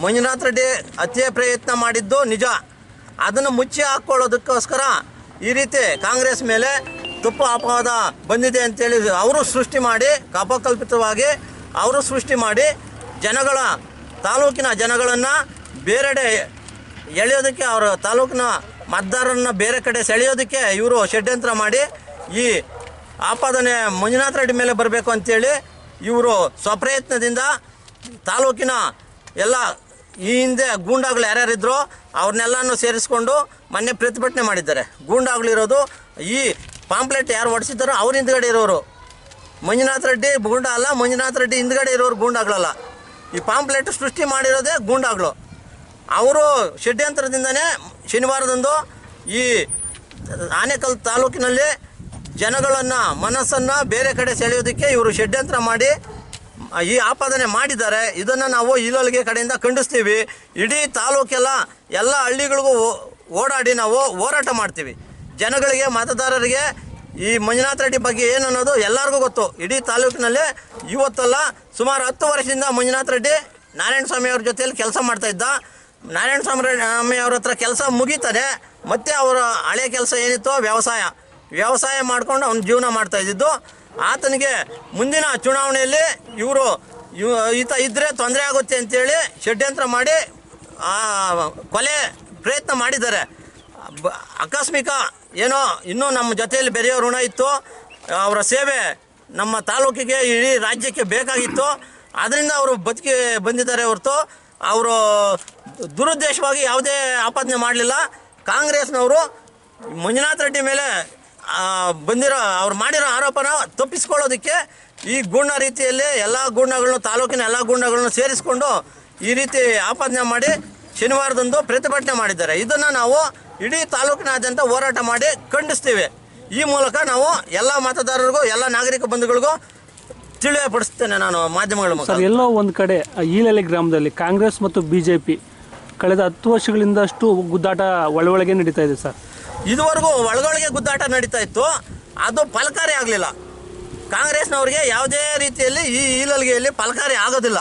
[SPEAKER 6] ಮಂಜುನಾಥ್ ರೆಡ್ಡಿ ಹತ್ಯೆ ಪ್ರಯತ್ನ ಮಾಡಿದ್ದು ನಿಜ. ಅದನ್ನು ಮುಚ್ಚಿ ಹಾಕ್ಕೊಳ್ಳೋದಕ್ಕೋಸ್ಕರ ಈ ರೀತಿ ಕಾಂಗ್ರೆಸ್ ಮೇಲೆ ತಪ್ಪು ಅಪವಾದ ಬಂದಿದೆ ಅಂತೇಳಿ ಅವರು ಸೃಷ್ಟಿ ಮಾಡಿ, ಅಪಕಲ್ಪಿತವಾಗಿ ಅವರು ಸೃಷ್ಟಿ ಮಾಡಿ ತಾಲೂಕಿನ ಜನಗಳನ್ನು ಬೇರೆಡೆ ಎಳೆಯೋದಕ್ಕೆ, ಅವರ ತಾಲೂಕಿನ ಮತದಾರರನ್ನು ಬೇರೆ ಕಡೆ ಸೆಳೆಯೋದಕ್ಕೆ ಇವರು ಷಡ್ಯಂತ್ರ ಮಾಡಿ ಈ ಆಪಾದನೆ ಮಂಜುನಾಥ್ ರೆಡ್ಡಿ ಮೇಲೆ ಬರಬೇಕು ಅಂತೇಳಿ ಇವರು ಸ್ವಪ್ರಯತ್ನದಿಂದ ತಾಲೂಕಿನ ಎಲ್ಲ ಈ ಹಿಂದೆ ಗೂಂಡಾಗಳು ಯಾರ್ಯಾರಿದ್ರೋ ಅವ್ರನ್ನೆಲ್ಲನೂ ಸೇರಿಸ್ಕೊಂಡು ಮೊನ್ನೆ ಪ್ರತಿಭಟನೆ ಮಾಡಿದ್ದಾರೆ. ಗೂಂಡಾಗಳಿರೋದು ಈ ಪಾಂಪ್ಲೆಟ್ ಯಾರು ಹೊಡಿಸಿದ್ದಾರೋ ಅವ್ರ ಹಿಂದ್ಗಡೆ ಇರೋರು. ಮಂಜುನಾಥ್ ರೆಡ್ಡಿ ಗೂಂಡ ಅಲ್ಲ, ಮಂಜುನಾಥ್ ರೆಡ್ಡಿ ಹಿಂದ್ಗಡೆ ಇರೋರು ಗೂಂಡಾಗಳಲ್ಲ. ಈ ಪಾಂಪ್ಲೆಟ್ ಸೃಷ್ಟಿ ಮಾಡಿರೋದೇ ಗೂಂಡಾಗಳು. ಅವರು ಷಡ್ಯಂತ್ರದಿಂದನೇ ಶನಿವಾರದಂದು ಈ ಆನೇಕಲ್ ತಾಲೂಕಿನಲ್ಲಿ ಜನಗಳನ್ನು ಮನಸ್ಸನ್ನು ಬೇರೆ ಕಡೆ ಸೆಳೆಯೋದಕ್ಕೆ ಇವರು ಷಡ್ಯಂತ್ರ ಮಾಡಿ ಈ ಆಪಾದನೆ ಮಾಡಿದ್ದಾರೆ. ಇದನ್ನು ನಾವು ಈಲಲ್ಗೆ ಕಡೆಯಿಂದ ಖಂಡಿಸ್ತೀವಿ. ಇಡೀ ತಾಲೂಕೆಲ್ಲ ಎಲ್ಲ ಹಳ್ಳಿಗಳಿಗೂ ಓಡಾಡಿ ನಾವು ಹೋರಾಟ ಮಾಡ್ತೀವಿ. ಜನಗಳಿಗೆ, ಮತದಾರರಿಗೆ ಈ ಮಂಜುನಾಥ್ ರೆಡ್ಡಿ ಬಗ್ಗೆ ಏನು ಅನ್ನೋದು ಎಲ್ಲರಿಗೂ ಗೊತ್ತು. ಇಡೀ ತಾಲೂಕಿನಲ್ಲಿ ಇವತ್ತಲ್ಲ, ಸುಮಾರು 10 ವರ್ಷದಿಂದ ಮಂಜುನಾಥ್ ರೆಡ್ಡಿ ನಾರಾಯಣ ಸ್ವಾಮಿ ಅವ್ರ ಜೊತೆಯಲ್ಲಿ ಕೆಲಸ ಮಾಡ್ತಾಯಿದ್ದ. ನಾರಾಯಣ ಸ್ವಾಮಿ ಅವ್ರ ಹತ್ರ ಕೆಲಸ ಮುಗೀತಾರೆ, ಮತ್ತು ಅವರ ಹಳೆ ಕೆಲಸ ಏನಿತ್ತು ವ್ಯವಸಾಯ ಮಾಡ್ಕೊಂಡು ಅವ್ನ ಜೀವನ ಮಾಡ್ತಾಯಿದ್ದು. ಆತನಿಗೆ ಮುಂದಿನ ಚುನಾವಣೆಯಲ್ಲಿ ಈತ ಇದ್ದರೆ ತೊಂದರೆ ಆಗುತ್ತೆ ಅಂತೇಳಿ ಷಡ್ಯಂತ್ರ ಮಾಡಿ ಕೊಲೆ ಪ್ರಯತ್ನ ಮಾಡಿದ್ದಾರೆ. ಆಕಸ್ಮಿಕ ಏನೋ ಇನ್ನೂ ನಮ್ಮ ಜೊತೆಯಲ್ಲಿ ಬೆರೆಯೋ ಋಣ ಇತ್ತು. ಅವರ ಸೇವೆ ನಮ್ಮ ತಾಲೂಕಿಗೆ, ಇಡೀ ರಾಜ್ಯಕ್ಕೆ ಬೇಕಾಗಿತ್ತು. ಅದರಿಂದ ಅವರು ಬದುಕಿ ಬಂದಿದ್ದಾರೆ ಹೊರತು ಅವರು ದುರುದ್ದೇಶವಾಗಿ ಯಾವುದೇ ಆಪಾದನೆ ಮಾಡಲಿಲ್ಲ. ಕಾಂಗ್ರೆಸ್ನವರು ಮಂಜುನಾಥ್ ರೆಡ್ಡಿ ಮೇಲೆ ಅವ್ರು ಮಾಡಿರೋ ಆರೋಪನ ತಪ್ಪಿಸ್ಕೊಳ್ಳೋದಕ್ಕೆ ಈ ಗೂಂಡ ರೀತಿಯಲ್ಲಿ ಎಲ್ಲ ಗೂಂಡಗಳನ್ನು, ತಾಲೂಕಿನ ಎಲ್ಲ ಗೂಂಡಗಳನ್ನು ಸೇರಿಸ್ಕೊಂಡು ಈ ರೀತಿ ಆಪಾದನೆ ಮಾಡಿ ಶನಿವಾರದಂದು ಪ್ರತಿಭಟನೆ ಮಾಡಿದ್ದಾರೆ. ಇದನ್ನು ನಾವು ಇಡೀ ತಾಲೂಕಿನಾದ್ಯಂತ ಹೋರಾಟ ಮಾಡಿ ಖಂಡಿಸ್ತೀವಿ. ಈ ಮೂಲಕ ನಾವು ಎಲ್ಲ ಮತದಾರರಿಗೂ, ಎಲ್ಲ ನಾಗರಿಕ ಬಂಧುಗಳಿಗೂ ತಿಳಿಯಪಡಿಸ್ತೇನೆ ನಾನು ಮಾಧ್ಯಮಗಳ ಮೂಲಕ.
[SPEAKER 3] ಸರ್, ಎಲ್ಲೋ ಒಂದು ಕಡೆ ಈಲಲೆ ಗ್ರಾಮದಲ್ಲಿ ಕಾಂಗ್ರೆಸ್ ಮತ್ತು BJP ಕಳೆದ 10 ವರ್ಷಗಳಿಂದಷ್ಟು ಗುದ್ದಾಟ ಒಳಗೆ ನಡೀತಾ ಇದೆ ಸರ್.
[SPEAKER 6] ಇದುವರೆಗೂ ಒಳಗೊಳಗೆ ಗುದ್ದಾಟ ನಡೀತಾ ಇತ್ತು. ಅದು ಫಲಕಾರಿ ಆಗಲಿಲ್ಲ. ಕಾಂಗ್ರೆಸ್ನವ್ರಿಗೆ ಯಾವುದೇ ರೀತಿಯಲ್ಲಿ ಈ ಈಲಲ್ಗೆಯಲ್ಲಿ ಫಲಕಾರಿ ಆಗೋದಿಲ್ಲ.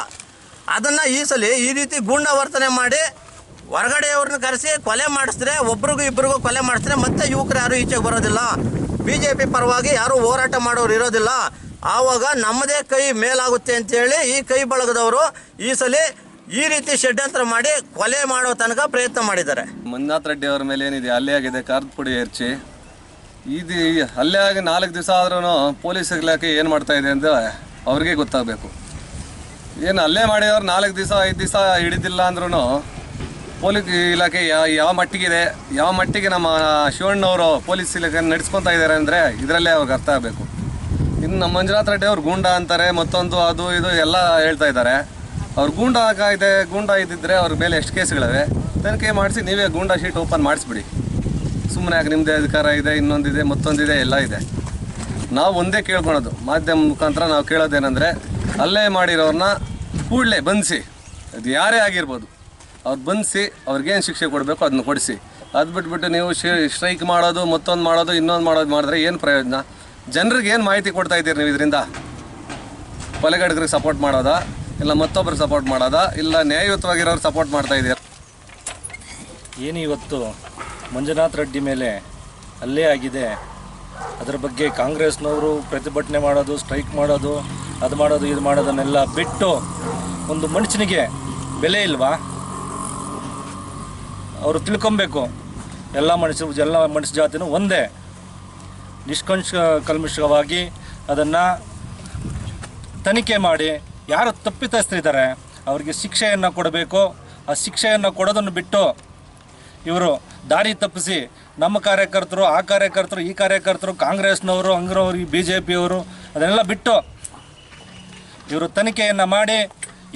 [SPEAKER 6] ಅದನ್ನು ಈ ಸಲ ಈ ರೀತಿ ಗೂಂಡ ವರ್ತನೆ ಮಾಡಿ ಹೊರಗಡೆಯವ್ರನ್ನ ಕರೆಸಿ ಕೊಲೆ ಮಾಡಿಸಿದ್ರೆ, ಒಬ್ರಿಗೂ ಇಬ್ಬರಿಗೂ ಕೊಲೆ ಮಾಡಿಸಿದ್ರೆ ಮತ್ತೆ ಯುವಕರು ಯಾರು ಈಚೆಗೆ ಬರೋದಿಲ್ಲ. BJP ಪರವಾಗಿ ಯಾರೂ ಹೋರಾಟ ಮಾಡೋರು ಇರೋದಿಲ್ಲ. ಆವಾಗ ನಮ್ಮದೇ ಕೈ ಮೇಲಾಗುತ್ತೆ ಅಂತೇಳಿ ಈ ಕೈ ಬಳಗದವರು ಈ ಸಲ ಈ ರೀತಿ ಷಡ್ಯಂತ್ರ ಮಾಡಿ ಕೊಲೆ ಮಾಡೋ ತನಕ ಪ್ರಯತ್ನ ಮಾಡಿದ್ದಾರೆ.
[SPEAKER 7] ಮಂಜುನಾಥ್ ರೆಡ್ಡಿ ಅವ್ರ ಮೇಲೆ ಏನಿದೆ ಹಲ್ಲೆ ಆಗಿದೆ, ಖಾರದ ಪುಡಿ ಎರಚಿ ಇದು ಹಲ್ಲೆ ಆಗಿ 4 ದಿವಸ ಆದ್ರೂ ಪೊಲೀಸ್ ಇಲಾಖೆ ಏನು ಮಾಡ್ತಾ ಇದೆ ಅಂತ ಅವ್ರಿಗೆ ಗೊತ್ತಾಗಬೇಕು. ಏನು ಹಲ್ಲೆ ಮಾಡಿದವ್ರು 4 ದಿವಸ 5 ದಿವಸ ಹಿಡಿದಿಲ್ಲ ಅಂದ್ರೂ ಪೊಲೀಸ್ ಇಲಾಖೆ ಯಾವ ಮಟ್ಟಿಗಿದೆ, ಯಾವ ಮಟ್ಟಿಗೆ ನಮ್ಮ ಶಿವಣ್ಣವರು ಪೊಲೀಸ್ ಇಲಾಖೆ ನಡೆಸ್ಕೊತಾ ಇದ್ದಾರೆ ಅಂದರೆ ಇದರಲ್ಲೇ ಅವ್ರಿಗೆ ಅರ್ಥ ಆಗಬೇಕು. ಇನ್ನು ನಮ್ಮ ಮಂಜುನಾಥ್ ರೆಡ್ಡಿ ಅವ್ರು ಗೂಂಡ ಅಂತಾರೆ, ಮತ್ತೊಂದು ಅದು ಇದು ಎಲ್ಲ ಹೇಳ್ತಾ ಇದ್ದಾರೆ. ಅವ್ರು ಗೂಂಡ ಇದ್ದಿದ್ರೆ ಅವ್ರ ಮೇಲೆ ಎಷ್ಟು ಕೇಸ್ಗಳಿವೆ ತನಿಖೆ ಮಾಡಿಸಿ ನೀವೇ ಗೂಂಡಾ ಶೀಟ್ ಓಪನ್ ಮಾಡಿಸ್ಬಿಡಿ. ಸುಮ್ಮನೆ ಯಾಕೆ ನಿಮ್ಮದೇ ಅಧಿಕಾರ ಇದೆ, ಇನ್ನೊಂದಿದೆ, ಮತ್ತೊಂದಿದೆ, ಎಲ್ಲ ಇದೆ. ನಾವು ಒಂದೇ ಕೇಳ್ಕೊಳೋದು, ಮಾಧ್ಯಮ ಮುಖಾಂತರ ನಾವು ಕೇಳೋದೇನೆಂದರೆ ಹಲ್ಲೆ ಮಾಡಿರೋರನ್ನ ಕೂಡಲೇ ಬಂಧಿಸಿ, ಅದು ಯಾರೇ ಆಗಿರ್ಬೋದು, ಅವ್ರು ಬಂಧಿಸಿ ಅವ್ರಿಗೇನು ಶಿಕ್ಷೆ ಕೊಡಬೇಕು ಅದನ್ನ ಕೊಡಿಸಿ. ಅದು ಬಿಟ್ಬಿಟ್ಟು ನೀವು ಸ್ಟ್ರೈಕ್ ಮಾಡೋದು, ಮತ್ತೊಂದು ಮಾಡೋದು, ಇನ್ನೊಂದು ಮಾಡೋದು ಮಾಡಿದ್ರೆ ಏನು ಪ್ರಯೋಜನ? ಜನರಿಗೆ ಏನು ಮಾಹಿತಿ ಕೊಡ್ತಾ ಇದ್ದೀರಿ ನೀವು ಇದರಿಂದ? ಕೊಲೆಗಡಗರಿಗೆ ಸಪೋರ್ಟ್ ಮಾಡೋದಾ, ಇಲ್ಲ ಮತ್ತೊಬ್ಬರು ಸಪೋರ್ಟ್ ಮಾಡೋದಾ, ಇಲ್ಲ ನ್ಯಾಯಯುತವಾಗಿರೋರು ಸಪೋರ್ಟ್ ಮಾಡ್ತಾ ಇದ್ದೀರಾ?
[SPEAKER 8] ಏನು ಇವತ್ತು ಮಂಜುನಾಥ್ ರೆಡ್ಡಿ ಮೇಲೆ ಹಲ್ಲೆ ಆಗಿದೆ, ಅದರ ಬಗ್ಗೆ ಕಾಂಗ್ರೆಸ್ನವರು ಪ್ರತಿಭಟನೆ ಮಾಡೋದು, ಸ್ಟ್ರೈಕ್ ಮಾಡೋದು, ಅದು ಮಾಡೋದು, ಇದು ಮಾಡೋದನ್ನೆಲ್ಲ ಬಿಟ್ಟು ಒಂದು ಮನುಷ್ಯನಿಗೆ ಬೆಲೆ ಇಲ್ವಾ? ಅವರು ತಿಳ್ಕೊಬೇಕು, ಎಲ್ಲ ಮನುಷ್ಯ ಜಾತಿನೂ ಒಂದೇ. ಕಲ್ಮಿಷವಾಗಿ ಅದನ್ನು ತನಿಖೆ ಮಾಡಿ ಯಾರು ತಪ್ಪಿತಸ್ಥರಿದ್ದಾರೆ ಅವ್ರಿಗೆ ಶಿಕ್ಷೆಯನ್ನು ಕೊಡಬೇಕು. ಆ ಶಿಕ್ಷೆಯನ್ನು ಕೊಡೋದನ್ನು ಬಿಟ್ಟು ಇವರು ದಾರಿ ತಪ್ಪಿಸಿ ನಮ್ಮ ಕಾರ್ಯಕರ್ತರು, ಆ ಕಾರ್ಯಕರ್ತರು, ಈ ಕಾರ್ಯಕರ್ತರು, ಕಾಂಗ್ರೆಸ್ನವರು, ಅಂಗ್ರವರು, ಬಿ ಜೆ ಪಿಯವರು ಅದನ್ನೆಲ್ಲ ಬಿಟ್ಟು ಇವರು ತನಿಖೆಯನ್ನು ಮಾಡಿ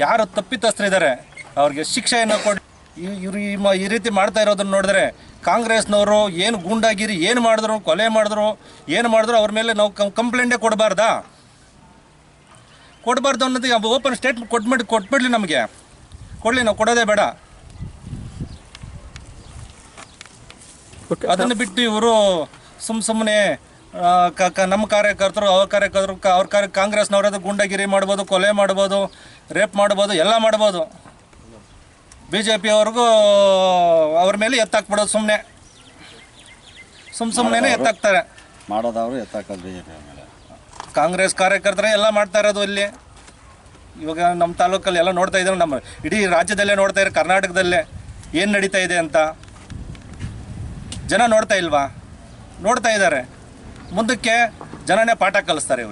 [SPEAKER 8] ಯಾರು ತಪ್ಪಿತಸ್ಥರಿದ್ದಾರೆ ಅವ್ರಿಗೆ ಶಿಕ್ಷೆಯನ್ನು ಕೊಡಿ. ಇವರು ಈ ರೀತಿ ಮಾಡ್ತಾ ಇರೋದನ್ನು ನೋಡಿದ್ರೆ ಕಾಂಗ್ರೆಸ್ನವರು ಏನು ಗೂಂಡಾಗಿರಿ ಏನು ಮಾಡಿದ್ರು, ಕೊಲೆ ಮಾಡಿದ್ರು, ಏನು ಮಾಡಿದ್ರು ಅವ್ರ ಮೇಲೆ ನಾವು ಕಂಪ್ಲೇಂಟೇ ಕೊಡಬಾರ್ದು ಅನ್ನೋದು ಓಪನ್ ಸ್ಟೇಟ್ಮೆಂಟ್ ಕೊಟ್ಬಿಡ್ಲಿ, ನಮಗೆ ಕೊಡಲಿ, ನಾವು ಕೊಡೋದೇ ಬೇಡ. ಅದನ್ನು ಬಿಟ್ಟು ಇವರು ಸುಮ್ಮನೆ ನಮ್ಮ ಕಾರ್ಯಕರ್ತರು, ಅವ್ರ ಕಾಂಗ್ರೆಸ್ನವರದು ಗೂಂಡಾಗಿರಿ ಮಾಡ್ಬೋದು, ಕೊಲೆ ಮಾಡ್ಬೋದು, ರೇಪ್ ಮಾಡ್ಬೋದು, ಎಲ್ಲ ಮಾಡ್ಬೋದು. ಬಿ ಜೆ ಪಿಯವ್ರಿಗೂ ಅವ್ರ ಮೇಲೆ ಎತ್ತಾಕ್ಬಿಡೋದು, ಸುಮ್ಮನೆ ಎತ್ತಾಕ್ತಾರೆ.
[SPEAKER 4] ಮಾಡೋದವರು ಎತ್ತಾಕೋದು ಬಿ ಜೆ ಪಿ ಮೇಲೆ.
[SPEAKER 8] ಕಾಂಗ್ರೆಸ್ ಕಾರ್ಯಕರ್ತರೇ ಎಲ್ಲ ಮಾಡ್ತಾ ಇರೋದು ಇಲ್ಲಿ. ಇವಾಗ ನಮ್ಮ ತಾಲೂಕಲ್ಲಿ ಎಲ್ಲ ನೋಡ್ತಾ ಇದ್ದಾರೆ, ನಮ್ಮ ಇಡೀ ರಾಜ್ಯದಲ್ಲೇ ನೋಡ್ತಾ ಇದ್ದಾರೆ, ಕರ್ನಾಟಕದಲ್ಲೇ ಏನು ನಡೀತಾ ಇದೆ ಅಂತ. ಜನ ನೋಡ್ತಾ ಇಲ್ವಾ? ನೋಡ್ತಾ ಇದ್ದಾರೆ. ಮುಂದಕ್ಕೆ ಜನನೇ ಪಾಠ ಕಲಿಸ್ತಾರೆ ಇವರು.